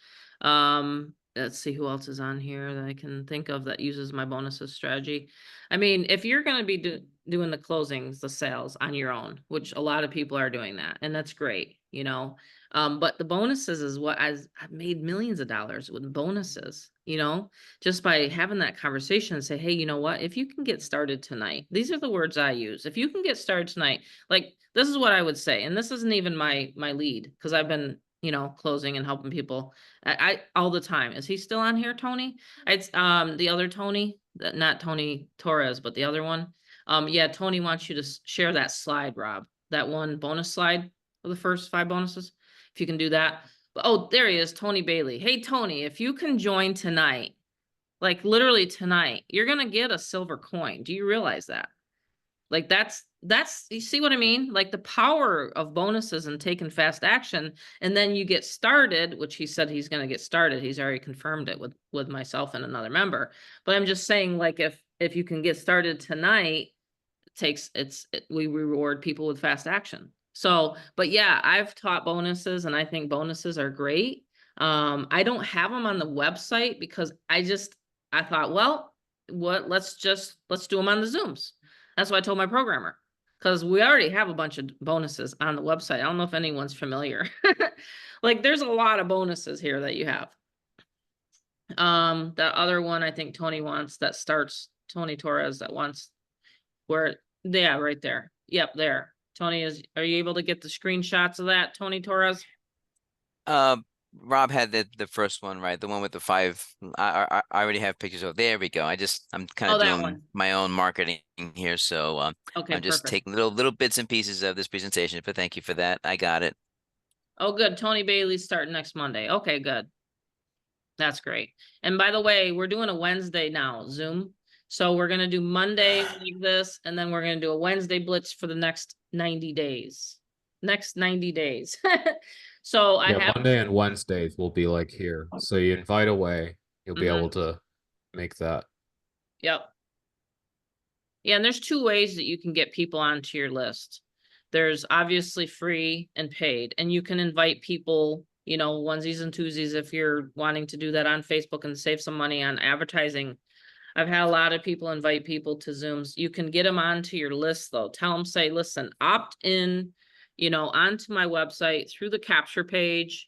Let's see who else is on here that I can think of that uses my bonuses strategy. I mean, if you're going to be doing the closings, the sales on your own, which a lot of people are doing that, and that's great, you know. But the bonuses is what I've made millions of dollars with bonuses, you know, just by having that conversation and say, hey, you know what? If you can get started tonight, these are the words I use. If you can get started tonight, like this is what I would say. And this isn't even my lead because I've been, you know, closing and helping people I all the time. Is he still on here, Tony? It's the other Tony, not Tony Torres, but the other one. Yeah, Tony wants you to share that slide, Rob. That one bonus slide for the first 5 bonuses. If you can do that. Oh, there he is, Tony Bailey. Hey, Tony, if you can join tonight, like literally tonight, you're gonna get a silver coin. Do you realize that? Like that's you see what I mean? Like the power of bonuses and taking fast action, and then you get started, which he said he's gonna get started. He's already confirmed it with myself and another member. But I'm just saying, like if you can get started tonight, we reward people with fast action. So, but yeah, I've taught bonuses and I think bonuses are great. I don't have them on the website because I thought, well, let's do them on the Zooms. That's what I told my programmer because we already have a bunch of bonuses on the website. I don't know if anyone's familiar. Like there's a lot of bonuses here that you have. The other one I think Tony wants that starts Tony Torres that wants where, yeah, right there. Yep, there. Tony are you able to get the screenshots of that, Tony Torres? Uh, Rob had the first one, right? The one with the 5. I already have pictures of. There we go. I'm kind Oh, of that doing one. my own marketing here, so Okay, I'm just perfect. taking little bits and pieces of this presentation. But thank you for that. I got it. Oh, good. Tony Bailey's starting next Monday. Okay, good. That's great. And by the way, we're doing a Wednesday now, Zoom. So we're gonna do Monday like this, and then we're gonna do a Wednesday blitz for the next 90 days. Next 90 days. So I Yeah, have, Monday and Wednesdays will be like here. So you invite away, you'll be able mhm, to make that. yep. Yeah, and there's 2 ways that you can get people onto your list. There's obviously free and paid, and you can invite people, you know, onesies and twosies if you're wanting to do that on Facebook and save some money on advertising. I've had a lot of people invite people to Zooms. You can get them onto your list though. Tell them, say, listen, opt in, you know, onto my website through the capture page,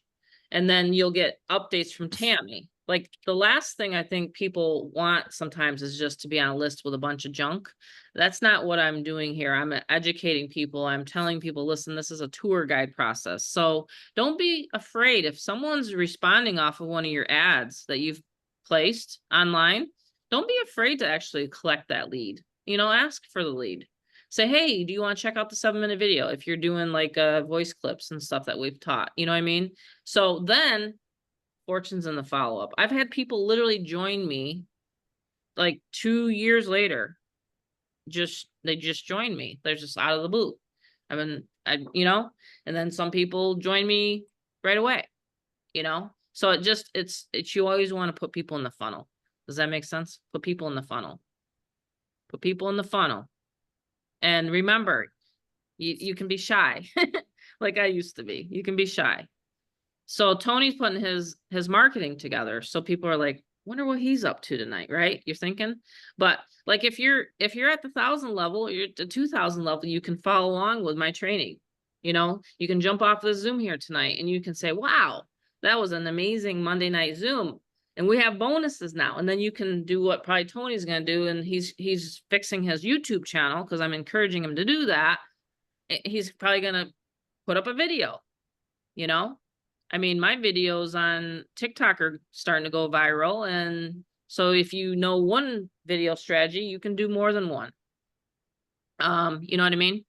and then you'll get updates from Tammy. Like the last thing I think people want sometimes is just to be on a list with a bunch of junk. That's not what I'm doing here. I'm educating people. I'm telling people, listen, this is a tour guide process. So don't be afraid if someone's responding off of one of your ads that you've placed online. Don't be afraid to actually collect that lead. You know, ask for the lead. Say, hey, do you want to check out the 7-minute video if you're doing like voice clips and stuff that we've taught? You know what I mean? So then fortunes in the follow-up. I've had people literally join me like 2 years later. They just joined me. They're just out of the blue. You know, and then some people join me right away, you know? So you always want to put people in the funnel. Does that make sense? Put people in the funnel. Put people in the funnel. And remember, you can be shy. Like I used to be. You can be shy. So Tony's putting his marketing together. So people are like, wonder what he's up to tonight, right? You're thinking. But like if you're at the 1,000 level, you're at the 2,000 level, you can follow along with my training. You know, you can jump off the Zoom here tonight and you can say, wow, that was an amazing Monday night Zoom. And we have bonuses now. And then you can do what probably Tony's gonna do. And he's fixing his YouTube channel because I'm encouraging him to do that. He's probably gonna put up a video, you know? I mean, my videos on TikTok are starting to go viral. And so if you know one video strategy, you can do more than one. You know what I mean?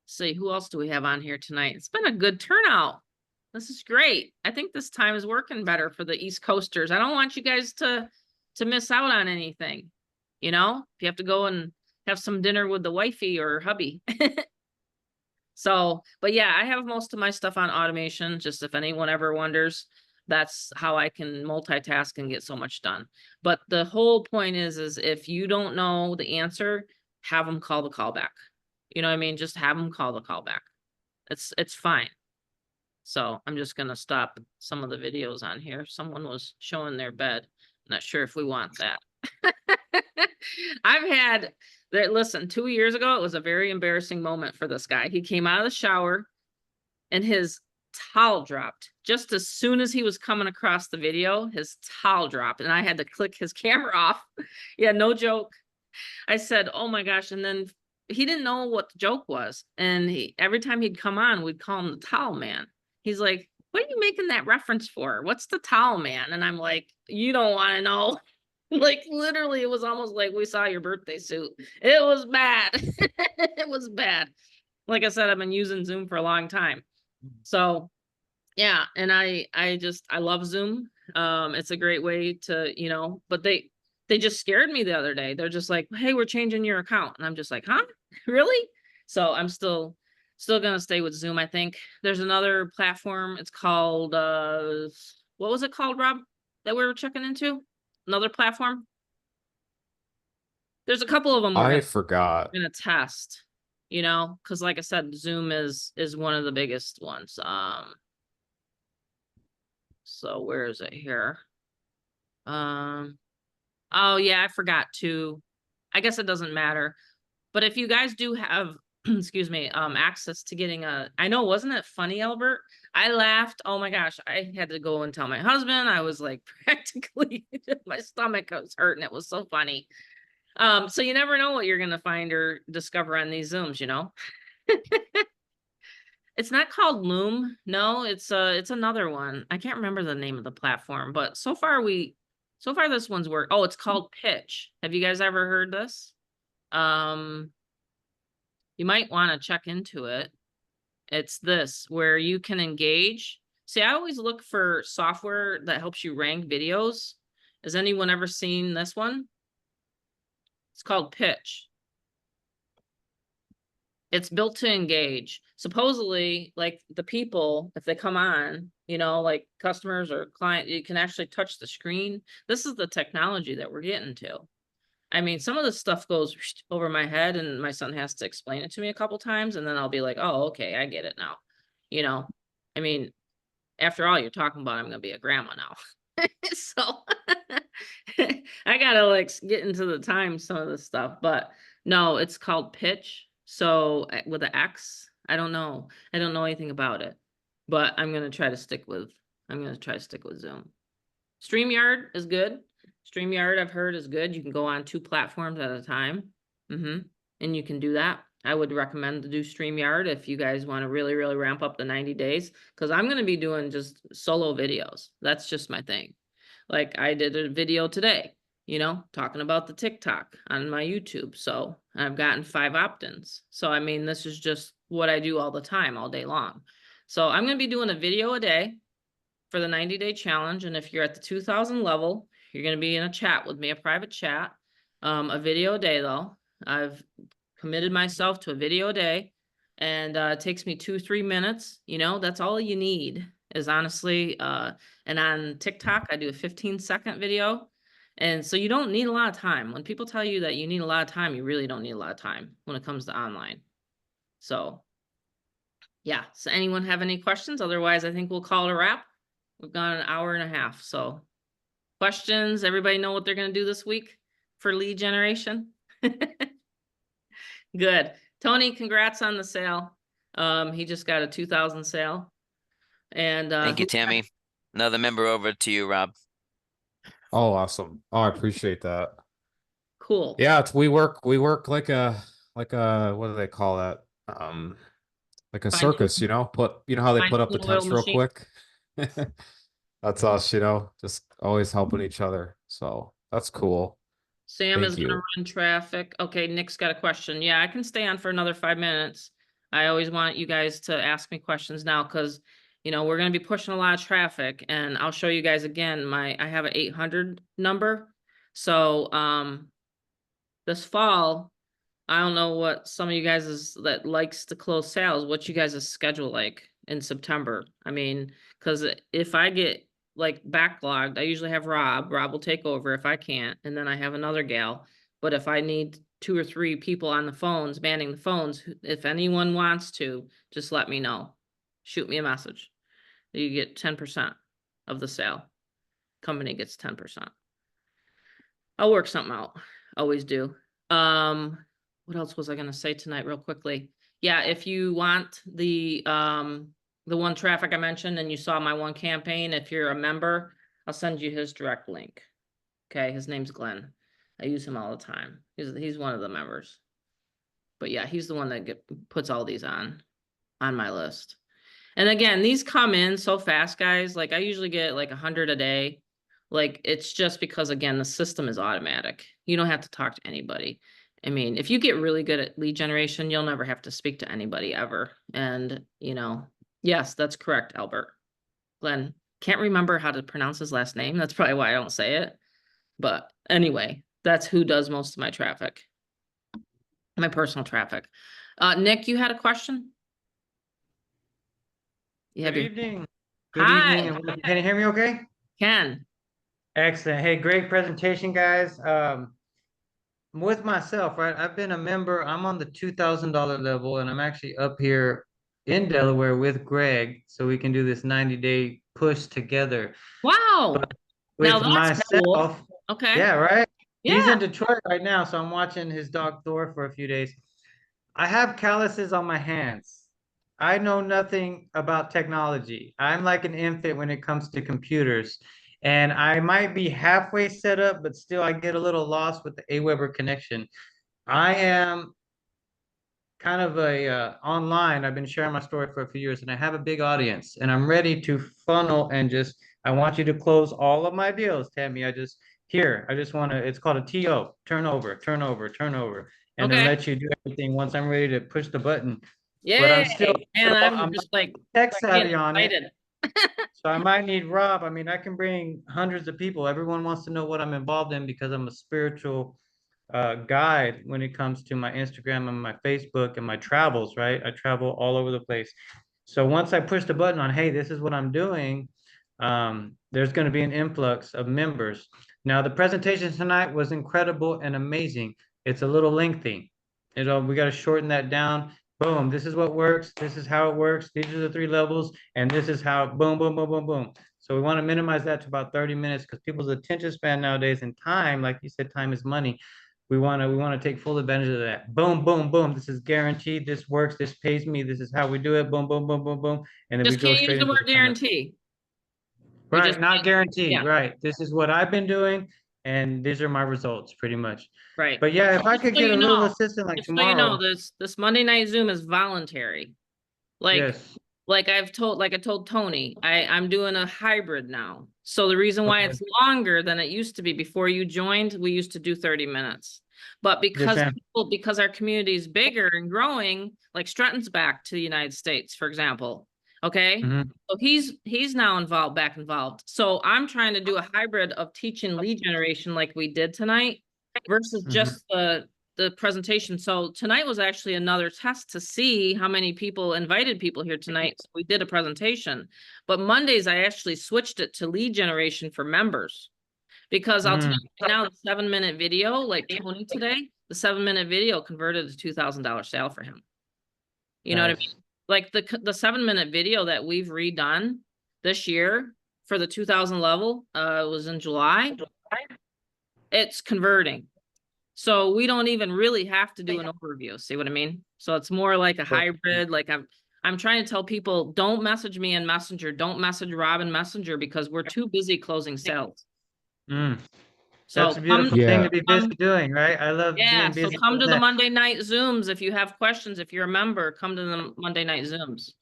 Let's see, who else do we have on here tonight? It's been a good turnout. This is great. I think this time is working better for the East Coasters. I don't want you guys to miss out on anything. You know, if you have to go and have some dinner with the wifey or hubby. So, but yeah, I have most of my stuff on automation. Just if anyone ever wonders, that's how I can multitask and get so much done. But the whole point is if you don't know the answer, have them call the callback. You know what I mean? Just have them call the callback. It's fine. So I'm just gonna stop some of the videos on here. Someone was showing their bed. Not sure if we want that. I've had that. Listen, 2 years ago, it was a very embarrassing moment for this guy. He came out of the shower and his towel dropped. Just as soon as he was coming across the video, his towel dropped and I had to click his camera off. Yeah, no joke. I said, oh my gosh. And then he didn't know what the joke was. And every time he'd come on, we'd call him the towel man. He's like, what are you making that reference for? What's the towel man? And I'm like, you don't want to know. Like literally, it was almost like we saw your birthday suit. It was bad. It was bad. Like I said, I've been using Zoom for a long time. So yeah, and I love Zoom. It's a great way to, you know, but they just scared me the other day. They're just like, hey, we're changing your account. And I'm just like, huh? Really? So I'm still gonna stay with Zoom, I think. There's another platform. It's called what was it called, Rob, that we were checking into? Another platform? There's a couple of them I forgot. gonna test, you know, because like I said, Zoom is one of the biggest ones. So where is it here? Oh yeah, I forgot to. I guess it doesn't matter. But if you guys do have, excuse me, access to getting I know, wasn't it funny, Albert? I laughed. Oh my gosh, I had to go and tell my husband. I was like practically, my stomach was hurting. It was so funny. So you never know what you're gonna find or discover on these Zooms, you know? It's not called Loom. No, it's another one. I can't remember the name of the platform, but so far this one's worked. Oh, it's called Pitch. Have you guys ever heard this? You might want to check into it. It's this where you can engage. See, I always look for software that helps you rank videos. Has anyone ever seen this one? It's called Pitch. It's built to engage. Supposedly, like the people, if they come on, you know, like customers or client, you can actually touch the screen. This is the technology that we're getting to. I mean, some of the stuff goes over my head and my son has to explain it to me a couple times and then I'll be like, oh, okay, I get it now. You know, I mean, after all you're talking about, I'm going to be a grandma now. So I got to like get into the time, some of this stuff, but no, it's called Pitch. So with an X, I don't know. I don't know anything about it, but I'm going to try to stick with Zoom. StreamYard is good. StreamYard, I've heard, is good. You can go on 2 platforms at a time. And you can do that. I would recommend to do StreamYard if you guys want to really, really ramp up the 90 days. Because I'm going to be doing just solo videos. That's just my thing. Like I did a video today, you know, talking about the TikTok on my YouTube. So I've gotten 5 opt-ins. So, I mean, this is just what I do all the time, all day long. So I'm going to be doing a video a day for the 90-day challenge. And if you're at the 2000 level, you're going to be in a chat with me, a private chat, a video a day though. I've committed myself to a video a day and it takes me 2-3 minutes. You know, that's all you need is honestly, and on TikTok, I do a 15-second video. And so you don't need a lot of time. When people tell you that you need a lot of time, you really don't need a lot of time when it comes to online. So yeah. So anyone have any questions? Otherwise, I think we'll call it a wrap. We've gone an hour and a half. So questions, everybody know what they're going to do this week for lead generation? Good. Tony, congrats on the sale. He just got a 2000 sale. And Thank you, Tammy. Another member over to you, Rob. Oh, awesome. Oh, I appreciate that. Cool. Yeah, we work like a what do they call that? Like a circus, you know? You know how they put up the tents real quick? That's us, you know, just always helping each other. So that's cool. Sam is gonna run traffic. Okay, Nick's got a question. Yeah, I can stay on for another 5 minutes. I always want you guys to ask me questions now because we're going to be pushing a lot of traffic, and I'll show you guys again, I have an 800 number. So, this fall, I don't know what some of you guys that likes to close sales, what you guys' schedule like in September. I mean, because if I get like backlogged, I usually have Rob. Rob will take over if I can't, and then I have another gal. But if I need 2 or 3 people on the phones, manning the phones, if anyone wants to, just let me know. Shoot me a message. You get 10% of the sale. Company gets 10%. I'll work something out. Always do. What else was I gonna say tonight real quickly? Yeah, if you want the one traffic I mentioned and you saw my one campaign, if you're a member, I'll send you his direct link. Okay, his name's Glenn. I use him all the time. He's one of the members. But yeah, he's the one that puts all these on my list. And again, these come in so fast, guys. Like I usually get like 100 a day. Like it's just because, again, the system is automatic. You don't have to talk to anybody. I mean, if you get really good at lead generation, you'll never have to speak to anybody ever. And, yes, that's correct, Albert. Glenn, can't remember how to pronounce his last name. That's probably why I don't say it. But anyway, that's who does most of my traffic. My personal traffic. Nick, you had a question? Good evening. Good Hi. evening. Can you hear me okay? Ken. Excellent. Hey, great presentation, guys. With myself, right? I've been a member. I'm on the $2,000 level, and I'm actually up here in Delaware with Greg, so we can do this 90-day push together. Wow. Now With that's myself, cool. Okay. yeah, right? He's Yeah. in Detroit right now, so I'm watching his dog Thor for a few days. I have calluses on my hands. I know nothing about technology. I'm like an infant when it comes to computers. And I might be halfway set up, but still I get a little lost with the Aweber connection. I am kind of online. I've been sharing my story for a few years and I have a big audience and I'm ready to funnel and I want you to close all of my deals, Tammy. I just want to, it's called a TO, turnover, turnover, turnover, and then Okay. let you do everything once I'm ready to push the button. But Yeah. I'm still, And I'm I'm just like tech savvy on it. excited. So I might need Rob. I mean, I can bring hundreds of people. Everyone wants to know what I'm involved in because I'm a spiritual guide when it comes to my Instagram and my Facebook and my travels, right? I travel all over the place. So once I push the button on, hey, this is what I'm doing, there's going to be an influx of members. Now, the presentation tonight was incredible and amazing. It's a little lengthy. We got to shorten that down. Boom, this is what works. This is how it works. These are the 3 levels. And this is how, boom, boom, boom, boom, boom. So we want to minimize that to about 30 minutes because people's attention span nowadays and time, like you said, time is money. We want to take full advantage of that. Boom, boom, boom. This is guaranteed. This works. This pays me. This is how we do it. Boom, boom, boom, boom, boom. And then we Just go can't straight use the into word the summary. guarantee. Right, not guaranteed. Yeah. Right. This is what I've been doing, and these are my results, pretty much. Right. But yeah, if I could get a little assistant like Just so you know, tomorrow. this Monday night Zoom is voluntary. Yes. Like I told Tony, I'm doing a hybrid now. So the reason why Okay. it's longer than it used to be before you joined, we used to do 30 minutes. But Yes, because our community is bigger and growing, like Stratton's back to the United States, for example. Okay. Mhm. So he's now involved. So I'm trying to do a hybrid of teaching lead generation like we did tonight versus just the presentation. So tonight was actually another test to see how many people invited people here tonight. So we did a presentation, but Mondays I actually switched it to lead generation for members because I'll tell you right now, the 7-minute video, like Tony today, the 7-minute video converted to $2,000 sale for him. You know what I mean? Like the 7-minute video that we've redone this year for the 2000 level, was in July. It's converting. So we don't even really have to do an overview. See what I mean? So it's more like a hybrid. Like I'm trying to tell people, don't message me in Messenger. Don't message Rob in Messenger because we're too busy closing sales. So that's a beautiful thing to be busy doing, right? I love being busy. So come to the Monday night Zooms if you have questions. If you're a member, come to the Monday night Zooms.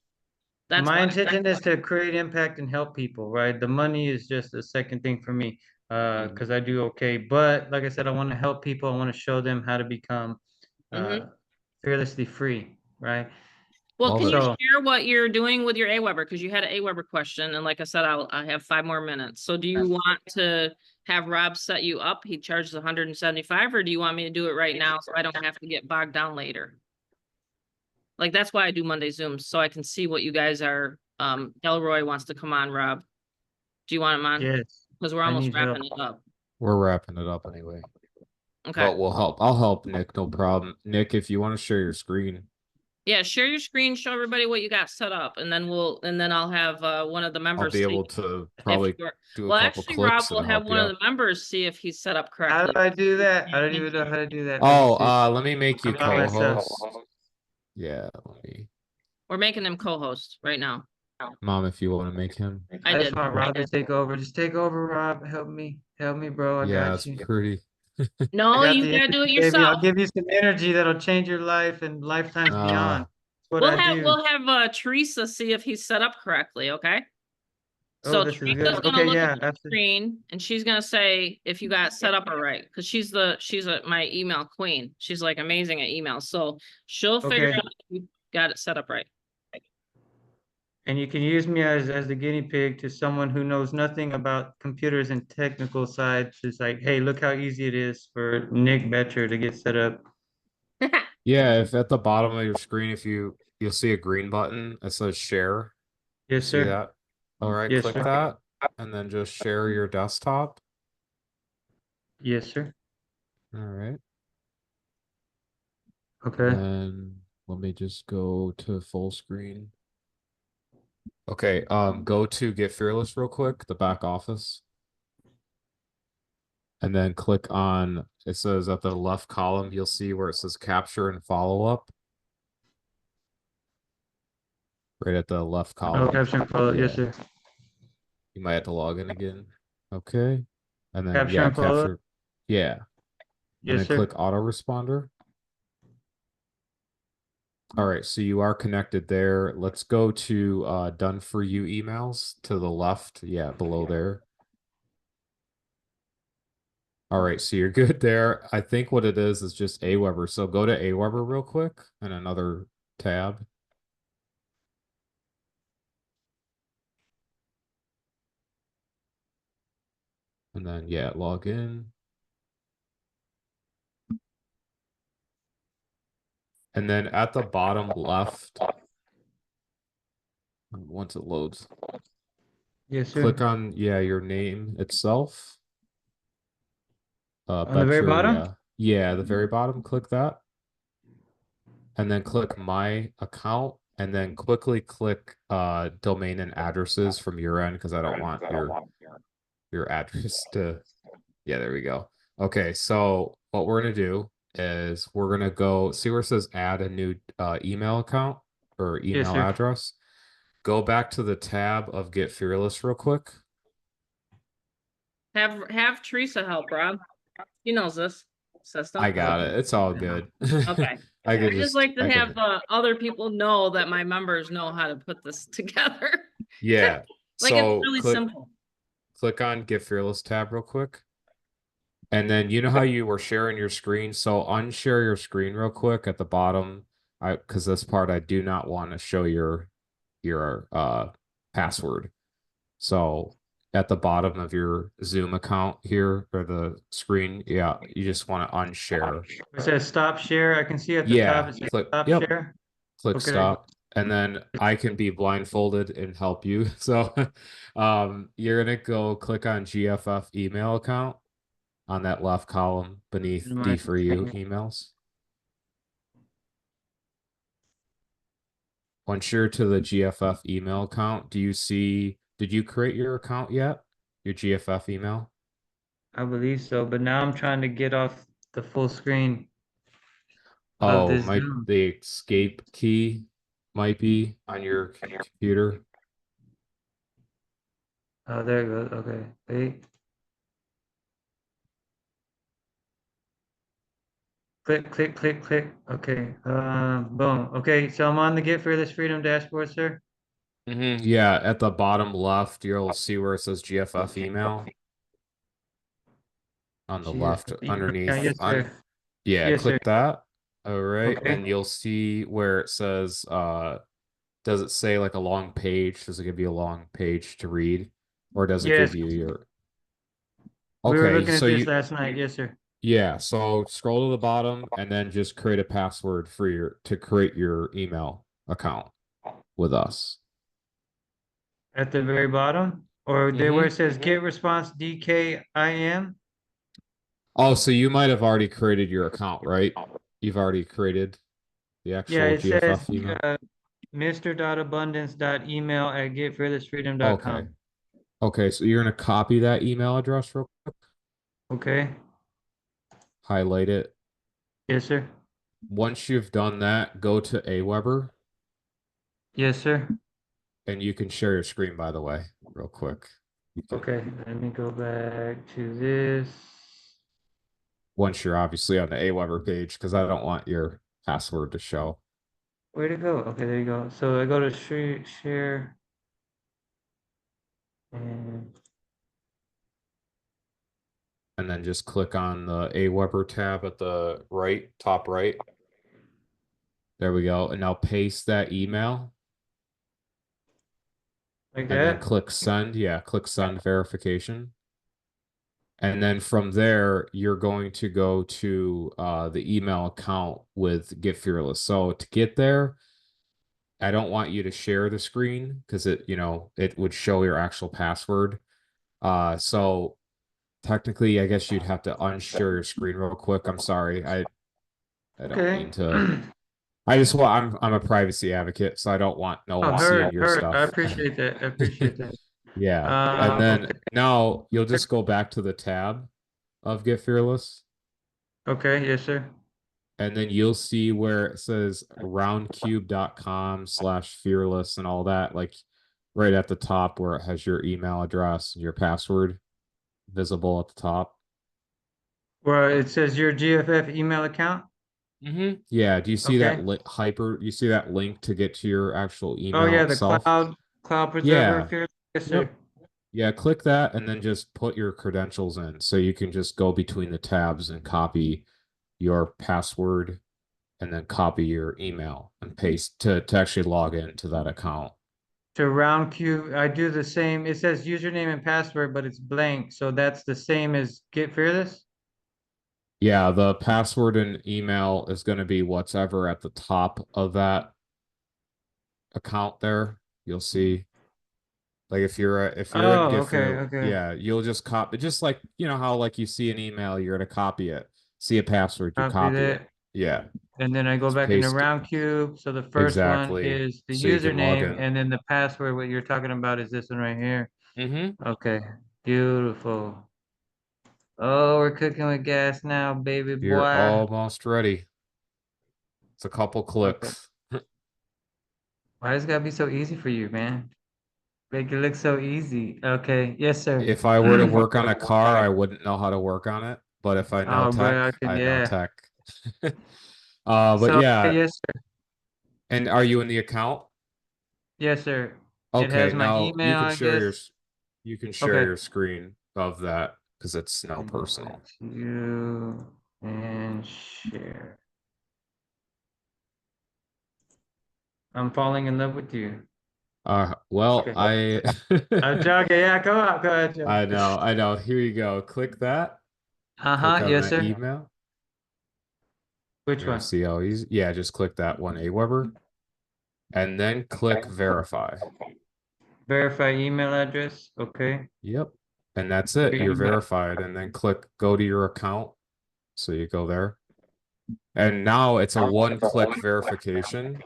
That's my intention is to create impact and help people, right? The money is just a second thing for me, because I do okay. But like I said, I want to help people. I want to show them how to become fearlessly free, right? Well, Love can it. you So- share what you're doing with your Aweber? Because you had an Aweber question, and like I said, I have 5 more minutes. So do you want to have Rob set you up? He charges 175, or do you want me to do it right now so I don't have to get bogged down later? Like, that's why I do Monday Zooms, so I can see what you guys are. Elroy wants to come on, Rob. Do you want him on? Yes. Because we're I almost need help. wrapping it up. We're wrapping it up anyway. Okay. But we'll help. I'll help Nick, no problem. Nick, if you want to share your screen. Yeah, share your screen, show everybody what you got set up, and then I'll have one of the members. I'll be see able to if probably you're- do a Well, couple actually, Rob clicks will and have help one you of out. the members see if he's set up How correctly. do I do that? I don't even know how to do that. Let me Oh, see. let me make you I'm by myself. co-host. Yeah, let me. We're making him co-host right now. Mom, if you want to make him. I I just did. want Rob to take over. Just take over, Rob. Help me, bro. I Yeah, got it's you. pretty. No, I got you the gotta do it energy, baby. I'll yourself. give you some energy that'll change your life and lifetimes beyond. That's what I do. We'll have Teresa see if he's set up correctly, okay? Oh, So this is Teresa's good. gonna Okay, look yeah, at the absolutely. screen and she's gonna say if you got set up all right, because she's my email queen. She's like amazing at email, so she'll figure Okay. out if you got it set up right. And you can use me as the guinea pig to someone who knows nothing about computers and technical sides. It's like, hey, look how easy it is for Nick Betcher to get set up. Yeah, if at the bottom of your screen, if you'll see a green button that says share. Yes, See sir. that? All right, Yes, click sir. that and then just share your desktop. Yes, sir. All right. Okay. Then let me just go to full screen. Okay, go to Get Fearless real quick, the back office. And then click on, it says at the left column, you'll see where it says capture and follow up. Right at the left Oh, column. capture and follow. Yes, Yeah. sir. You might have to log in again. Okay. And then Capture yeah, and follow up? capture. Yeah. And Yes, then sir. click autoresponder. All right, so you are connected there. Let's go to done for you emails to the left. Yeah, below there. All right, so you're good there. I think what it is just Aweber. So go to Aweber real quick and another tab. And then yeah, log in. And then at the bottom left, once it loads, Yes, sir. click on your name itself. On the very Betcher, bottom? yeah, the very bottom, click that. And then click my account and then quickly click domain and addresses from your end because I don't want your address to, yeah, there we go. Okay, so what we're gonna do is we're gonna go see where it says add a new email account or Yes, email sir. address. Go back to the tab of Get Fearless real quick. Have Teresa help, Rob. She knows this system. I got it. It's all good. Okay. I I could just like to I have could, other people know that my members know how to put this together. yeah. Like, it's So really simple. click on Get Fearless tab real quick. And then you know how you were sharing your screen? So unshare your screen real quick at the bottom. Because this part I do not want to show your password. So at the bottom of your Zoom account here or the screen, yeah, you just want to unshare. It says stop share. I can see at the Yeah, top it says click stop yep. share. Click Okay. stop. And then I can be blindfolded and help you. So you're gonna go click on GFF email account on that left column beneath D for you emails. Once you're to the GFF email account, did you create your account yet? Your GFF email? I believe so, but now I'm trying to get off the full screen of Oh, this Zoom. the escape key might be on your computer. Oh, there it goes. Okay. Wait. Click, click, click, click. Okay. Boom. Okay, so I'm on the Get Fearless Freedom dashboard, sir. Yeah, at the bottom left, you'll see where it says GFF email. On the left underneath. Yes, sir. Yeah, Yes, click sir. that. All right. Okay. And you'll see where it says Does it say like a long page? Does it give you a long page to read? Or does it Yes, give you your we were okay, looking at so this you last night. Yes, sir. yeah, so scroll to the bottom and then just create a password for your to create your email account with us. At the very bottom, or there where Mm-hmm. it says get response DKIM. Oh, so you might have already created your account, right? You've already created the Yeah, actual it says GFF email. Okay. Mr.abundance.email@getfearlessfreedom.com. Okay, so you're gonna copy that email address real quick, Okay. highlight it. Yes, sir. Once you've done that, go to Aweber Yes, sir. and you can share your screen, by the way, real quick. You can, Okay, let me go back to this. once you're obviously on the Aweber page, because I don't want your password to show. Where'd it go? Okay, there you go. So I go to share and And then just click on the Aweber tab at the right, top right. There we go. And now paste that email like and then that. click send. Yeah, click send verification. And then from there, you're going to go to the email account with Get Fearless. So to get there, I don't want you to share the screen because it would show your actual password. So technically, I guess you'd have to unshare your screen real quick. I'm sorry. I don't Okay. mean to. I just want I'm a privacy advocate, so I don't want no Oh, one seeing heard, your heard. I stuff. appreciate that. I appreciate that. Yeah. And then Okay. now you'll just go back to the tab of Get Fearless. Okay, yes, sir. And then you'll see where it says roundcube.com/fearless and all that, like right at the top where it has your email address and your password visible at the top. Well, it says your GFF email account. Mm-hmm. Yeah. Do you see that Okay. you see that link to get to your actual Oh email yeah, the itself? cloud preserver Yeah. fear. Yes, sir. Yep. Yeah. Click that and then just put your credentials in. So you can just go between the tabs and copy your password and then copy your email and paste to actually log into that account. To round cube, I do the same. It says username and password, but it's blank. So that's the same as get fearless. Yeah, the password and email is going to be whatever at the top of that account there. You'll see, like if you're in Oh, okay, GitFair, okay. yeah, you'll just copy just like how like you see an email, you're gonna copy it. See a password, you Copy copy it. that. Yeah, And then I go just back into paste it. round cube. So the first one Exactly. is the So you can log username, in. and then the password, what you're talking about is this one right here. Mm-hmm. Okay, beautiful. Oh, we're cooking with gas now, baby You're boy. almost ready. It's a couple Okay. clicks. Why does it gotta be so easy for you, man? Make it look so easy. Okay, yes, sir. If I were to work on a car, I wouldn't know how to work on it. But if I know Oh, bro, I tech, can, I know yeah. tech. But So, yeah, yes, sir. and are you in the account? Yes, sir. It Okay, has my now email, I guess. you can share Okay. your screen of that because it's now Let me go back personal. to you and share. I'm falling in love with you. Well, Okay. I'm I joking. Yeah, come on, go ahead, Joe. I know. Here you go. Click that. Click Uh-huh. on Yes, that sir. email. Which You're gonna one? see how easy. Yeah, just click that one, Aweber, and then click verify. Verify email address. Okay. Yep. And that's it. Your You're email. verified. And then click go to your account. So you go there. And now it's a one-click verification,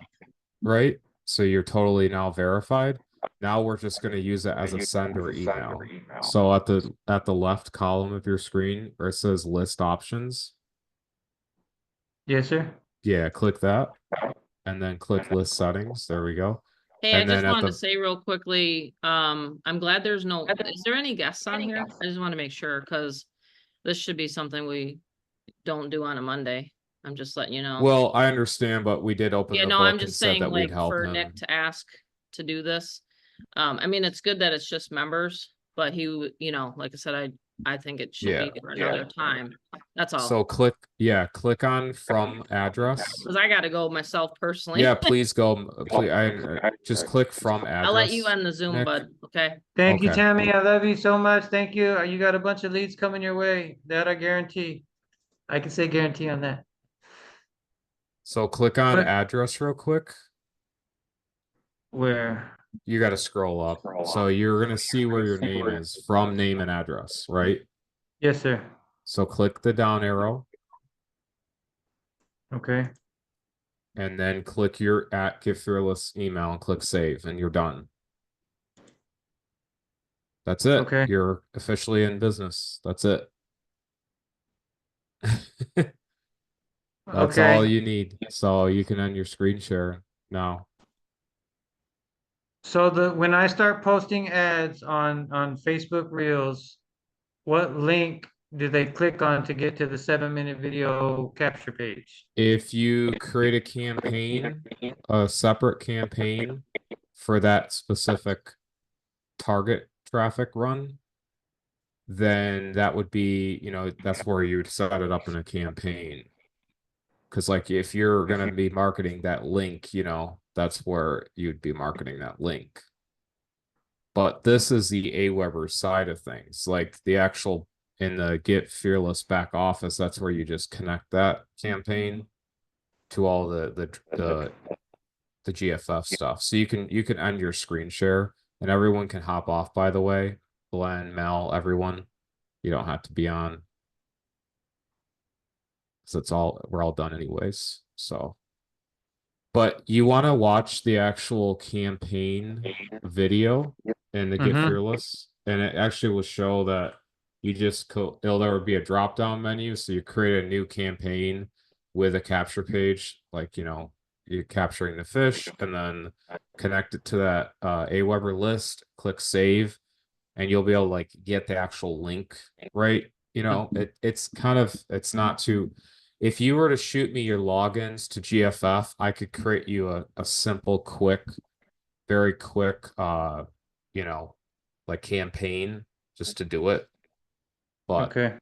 right? So you're totally now verified. Now we're just going to use it as a sender email. So at the left column of your screen where it says list options, Yes, sir. yeah, click that and then click list settings. There we go. Hey, I And then just at wanted the to say real quickly, I'm glad there's no, is there any guests on here? I just want to make sure, because this should be something we don't do on a Monday. I'm just letting you know. well, I understand, but we did open Yeah, the no, I'm book and just said saying, that we'd like, help for him. Nick to ask to do this. I mean, it's good that it's just members, but he, like I said, I think it should Yeah. be for another time. That's all. So click on from address. Because I gotta go myself personally. Yeah, please go. Please, just click from I'll let you address. end the Zoom, Nick. bud. Okay. Thank you, Okay. Tammy. I love you so much. Thank you. You got a bunch of leads coming your way. That I guarantee. I can say guarantee on that. So click on But- address real quick. Where? You got to scroll up. So you're going to see where your name is from name and address, right? Yes, sir. So click the down arrow Okay. and then click your @Give Fearless email and click save and you're done. That's it. Okay. You're officially in business. That's it. That's all Okay. you need. So you can end your screen share now. So when I start posting ads on Facebook Reels, what link do they click on to get to the 7-minute video capture page? If you create a campaign, a separate campaign for that specific target traffic run, then that would be, that's where you would set it up in a campaign. Because like if you're going to be marketing that link, that's where you'd be marketing that link. But this is the Aweber side of things, like the actual in the Get Fearless back office. That's where you just connect that campaign to all the GFF stuff. So you can end your screen share and everyone can hop off. By the way, Glenn, Mel, everyone, you don't have to be on. So we're all done anyways. So, but you want to watch the actual campaign video in the Get Fearless, and it actually will show that you just there would be a drop down menu. So you create a new campaign with a capture page, like you're capturing the fish, and then connect it to that Aweber list. Click save, and you'll be able to like get the actual link right. It's not too. If you were to shoot me your logins to GFF, I could create you a simple, quick, very quick, like campaign just to do it. But Okay.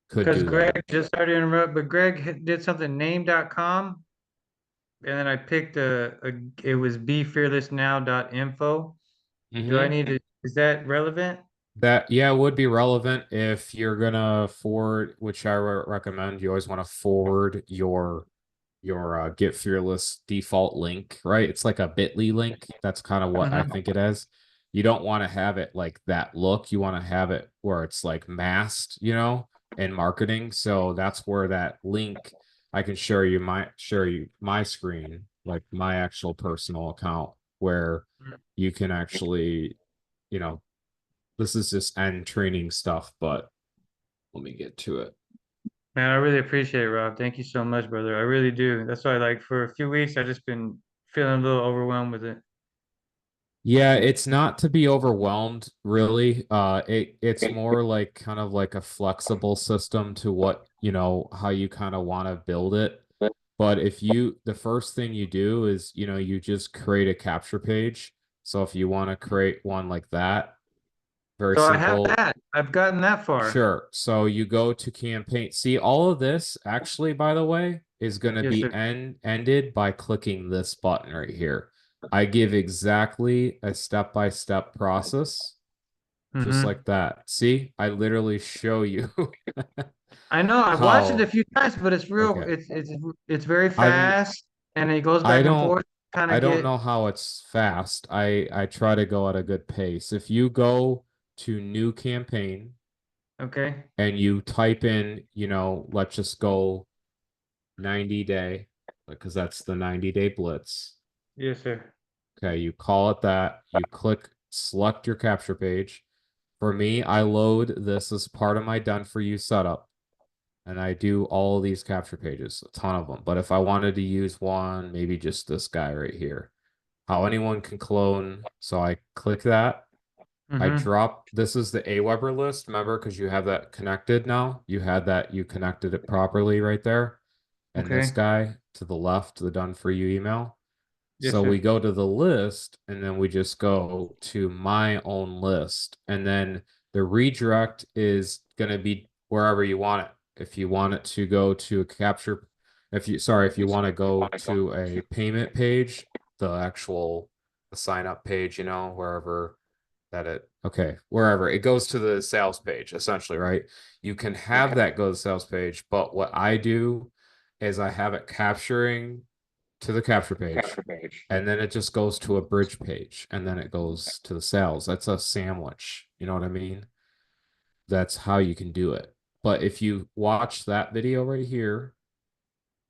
could Because do Greg, that. just sorry to interrupt, but Greg did something name.com, and then I picked it was befearlessnow.info. Do I need to, is that relevant? That would be relevant if you're gonna forward, which I recommend. You always want to forward your Get Fearless default link, right? It's like a bit.ly link. That's kind of what I think it is. You don't want to have it like that look. You want to have it where it's like masked, in marketing. So that's where that link, I can share you my screen, like my actual personal account, where you can actually, this is just end training stuff, but let me get to it. Man, I really appreciate it, Rob. Thank you so much, brother. I really do. That's why, like, for a few weeks, I just been feeling a little overwhelmed with it. Yeah, it's not to be overwhelmed, really. It's more like kind of like a flexible system to what, how you kind of want to build it. But the first thing you do is, you just create a capture page. So if you want to create one like that, very So I simple. have that. I've gotten that far. Sure. So you go to campaign. See, all of this actually, by the way, is going to Yes, be sir. ended by clicking this button right here. I give exactly a step-by-step process, just like that. See, I literally show you. I know. I've watched it how a few times, but it's real. Okay. It's very I'm fast, and it goes I back and don't forth. Kind I of don't get know how it's fast. I try to go at a good pace. If you go to new campaign okay. and you type in, let's just go 90-day, because that's the 90-day blitz. Yes, sir. Okay, you call it that. You select your capture page. For me, I load this as part of my done for you setup. And I do all these capture pages, a ton of them. But if I wanted to use one, maybe just this guy right here, how anyone can clone. So I click that. I drop, this is the Aweber list, remember, because you have that connected now. You connected it properly right there. And this Okay. guy to the left, the done for you email. Yes, So sir. we go to the list and then we just go to my own list. And then the redirect is going to be wherever you want it. If you want it to go to a capture, if you want to go to a payment page, the actual sign up page, wherever wherever it goes to the sales page, essentially, right? You can have that go to the sales page, but what I do is I have it capturing to the capture page, and then it just goes to a bridge page, and then it goes to the sales. That's a sandwich. You know what I mean? That's how you can do it. But if you watch that video right here,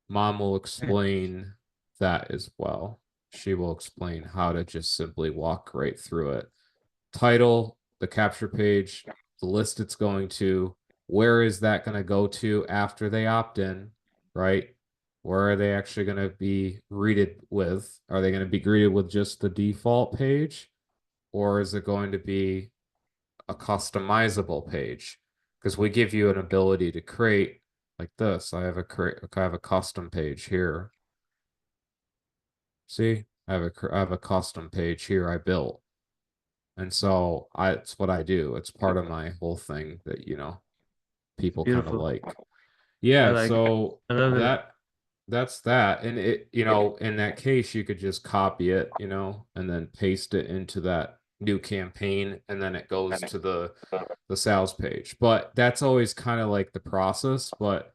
Mom will explain that as well. She will explain how to just simply walk right through it. Title, the capture page, the list it's going to, where is that going to go to after they opt in, right? Where are they actually going to be greeted with? Are they going to be greeted with just the default page? Or is it going to be a customizable page? Because we give you an ability to create like this. I have a custom page here. See, I have a custom page here I built. And so it's what I do. It's part of my whole thing that, people kind of Beautiful. like. I Yeah, like it. so I love it. that's that. And it, in that case, you could just copy it, and then paste it into that new campaign, and then it goes to the sales page. But that's always kind of like the process, but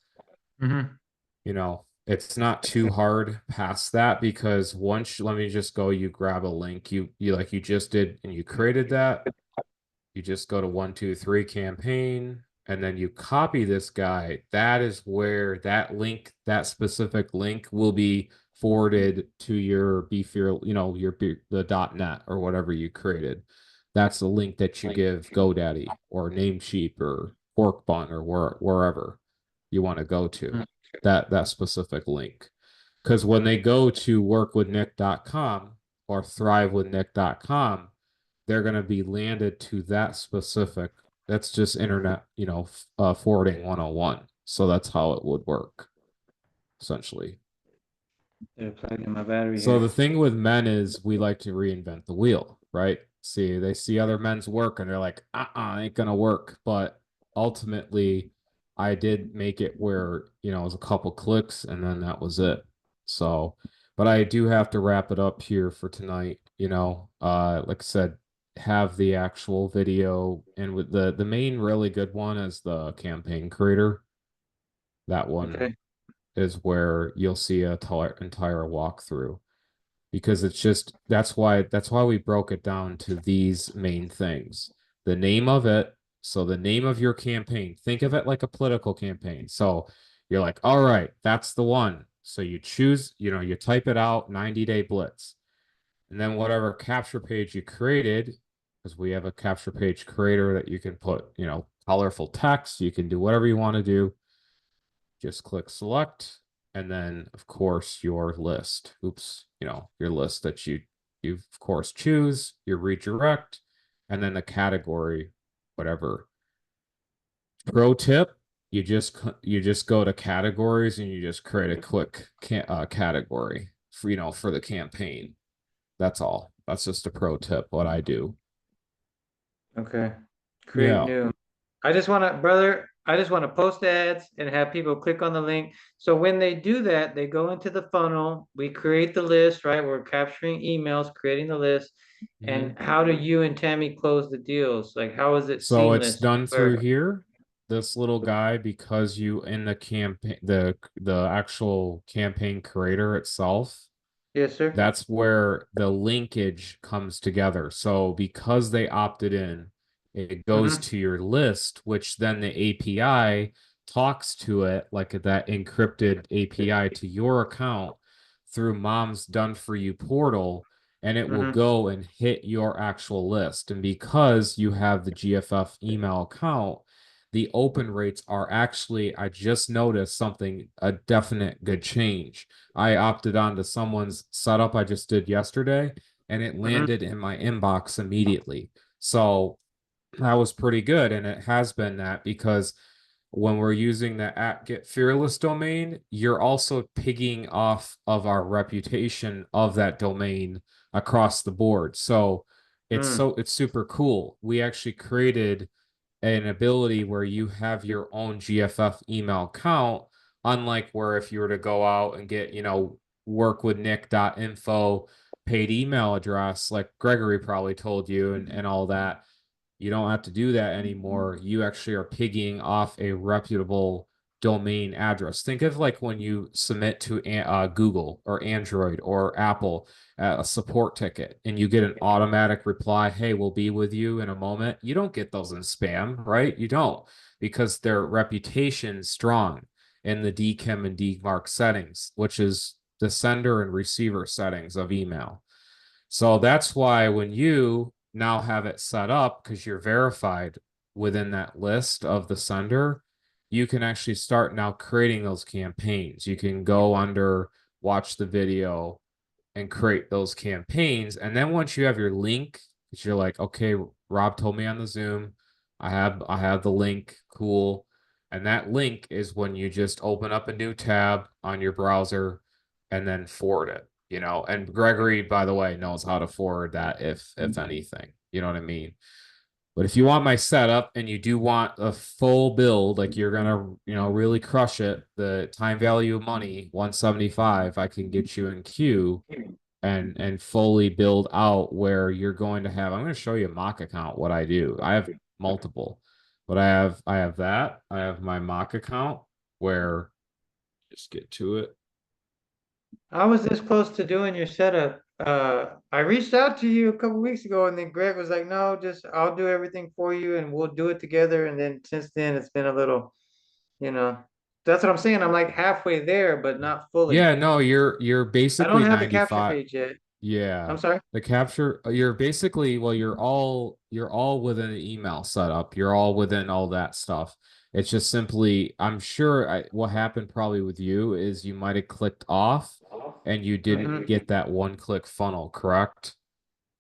Mm-hmm. it's not too hard past that, because let me just go, you grab a link, you like you just did, and you created that. You just go to 1, 2, 3 campaign, and then you copy this guy. That is where that specific link will be forwarded to your the .net or whatever you created. That's the link that you give GoDaddy or Namecheap or Pork Bun or wherever you want to go to. That specific link. Because when they go to workwithnick.com or thrivewithnick.com, they're going to be landed to that specific. That's just internet, forwarding 101. So that's how it would work, essentially. They're plugging my battery So here. the thing with men is we like to reinvent the wheel, right? They see other men's work and they're like, ain't gonna work. But ultimately, I did make it where, it was a couple clicks and then that was it. So, but I do have to wrap it up here for tonight, like I said, have the actual video, and with the main really good one is the campaign creator. That one is where you'll see a entire walkthrough, because that's why we broke it down to these main things. The name of it, so the name of your campaign, think of it like a political campaign. So you're like, all right, that's the one. So you choose, you type it out, 90-day blitz. And then whatever capture page you created, because we have a capture page creator that you can put, colorful text, you can do whatever you want to do. Just click select, and then of course your list. Your list that you of course choose, your redirect, and then the category, whatever. Pro tip, you just go to categories and you just create a quick category for the campaign. That's all. That's just a pro tip, what I do. Okay. Create Yeah. new. I just want to post ads and have people click on the link. So when they do that, they go into the funnel. We create the list, right? We're capturing emails, creating the list. And how do you and Tammy close the deals? Like, how is it So it's seamless? done through here. This little guy, because you in the campaign, the actual campaign creator itself, Yes, sir. that's where the linkage comes together. So because they opted in, it goes to your list, which then the API talks to it like that encrypted API to your account through Mom's Done For You portal, and it will go and hit your actual list. And because you have the GFF email account, the open rates are actually, I just noticed something, a definite good change. I opted onto someone's setup I just did yesterday, and it landed in my inbox immediately. So that was pretty good. And it has been that, because when we're using the @GetFearless domain, you're also pigging off of our reputation of that domain across the board. So it's super cool. We actually created an ability where you have your own GFF email account, unlike where if you were to go out and get, workwithnick.info paid email address, like Gregory probably told you and all that, you don't have to do that anymore. You actually are piggying off a reputable domain address. Think of like when you submit to Google or Android or Apple a support ticket and you get an automatic reply, hey, we'll be with you in a moment. You don't get those in spam, right? You don't, because their reputation strong in the DKIM and DMARC settings, which is the sender and receiver settings of email. So that's why when you now have it set up, because you're verified within that list of the sender, you can actually start now creating those campaigns. You can go under watch the video and create those campaigns. And then once you have your link, you're like, okay, Rob told me on the Zoom, I have the link, cool. And that link is when you just open up a new tab on your browser and then forward it, and Gregory, by the way, knows how to forward that if anything, you know what I mean? But if you want my setup and you do want a full build, like you're gonna, really crush it, the time value of money, 175, I can get you in queue and fully build out where you're going to have, I'm going to show you a mock account, what I do. I have multiple, but I have that. I have my mock account where, just get to it. I was this close to doing your setup. I reached out to you a couple weeks ago, and then Greg was like, "No, just I'll do everything for you, and we'll do it together." And then since then, it's been a little, you know, that's what I'm saying. I'm like halfway there, but not fully. Yeah, no, you're I don't basically have the capture 95. page yet. Yeah. I'm sorry. The capture, you're basically, well, you're all within the email setup. You're all within all that stuff. It's just simply, I'm sure what happened probably with you is you might have clicked off and you didn't get that one-click funnel, correct?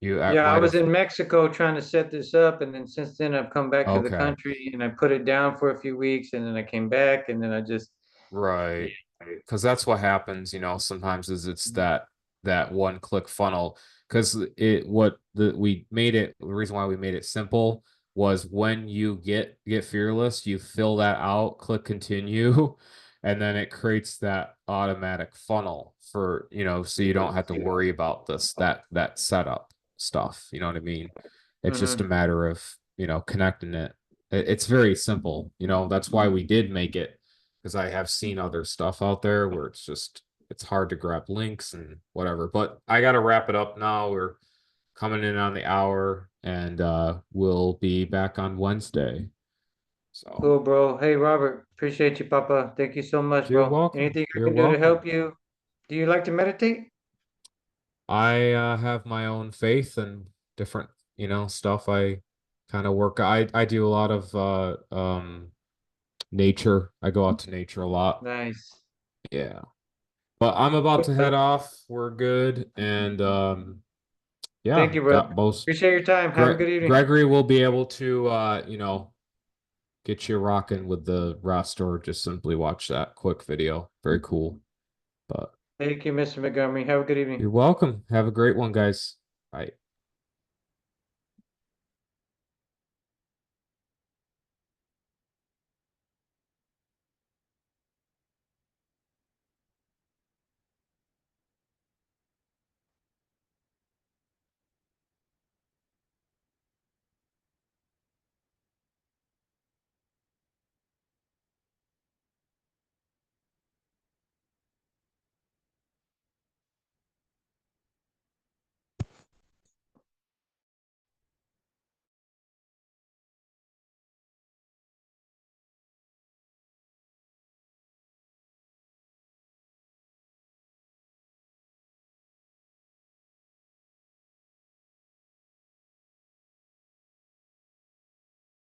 You Yeah, I might was have, in Mexico trying to set this up, and then since then I've come back to the okay, country and I put it down for a few weeks, and then I came back, and then I just right. Because that's what happens, sometimes is it's that one-click funnel. Because the reason why we made it simple was when you get fearless, you fill that out, click continue, and then it creates that automatic funnel for, so you don't have to worry about that setup stuff. You know what I mean? It's just a matter of, connecting it. It's very simple, that's why we did make it, because I have seen other stuff out there where it's hard to grab links and whatever. But I got to wrap it up now. We're coming in on the hour, and we'll be back on Wednesday. So cool, bro. Hey, Robert, appreciate you, Papa. Thank you so much, you're bro. welcome. Anything I You're can do to welcome. help you? Do you like to meditate? I have my own faith and different, stuff. I kind of work. I do a lot of nature. I go out to nature a lot. Nice. Yeah. But I'm about to head off. We're good. And Thank yeah, you, brother. got most Appreciate your time. Have a good evening. Gregory will be able to get you rocking with the rest, or just simply watch that quick video. Very cool. But Thank you, Mr. Montgomery. Have a good evening. you're welcome. Have a great one, guys. Bye.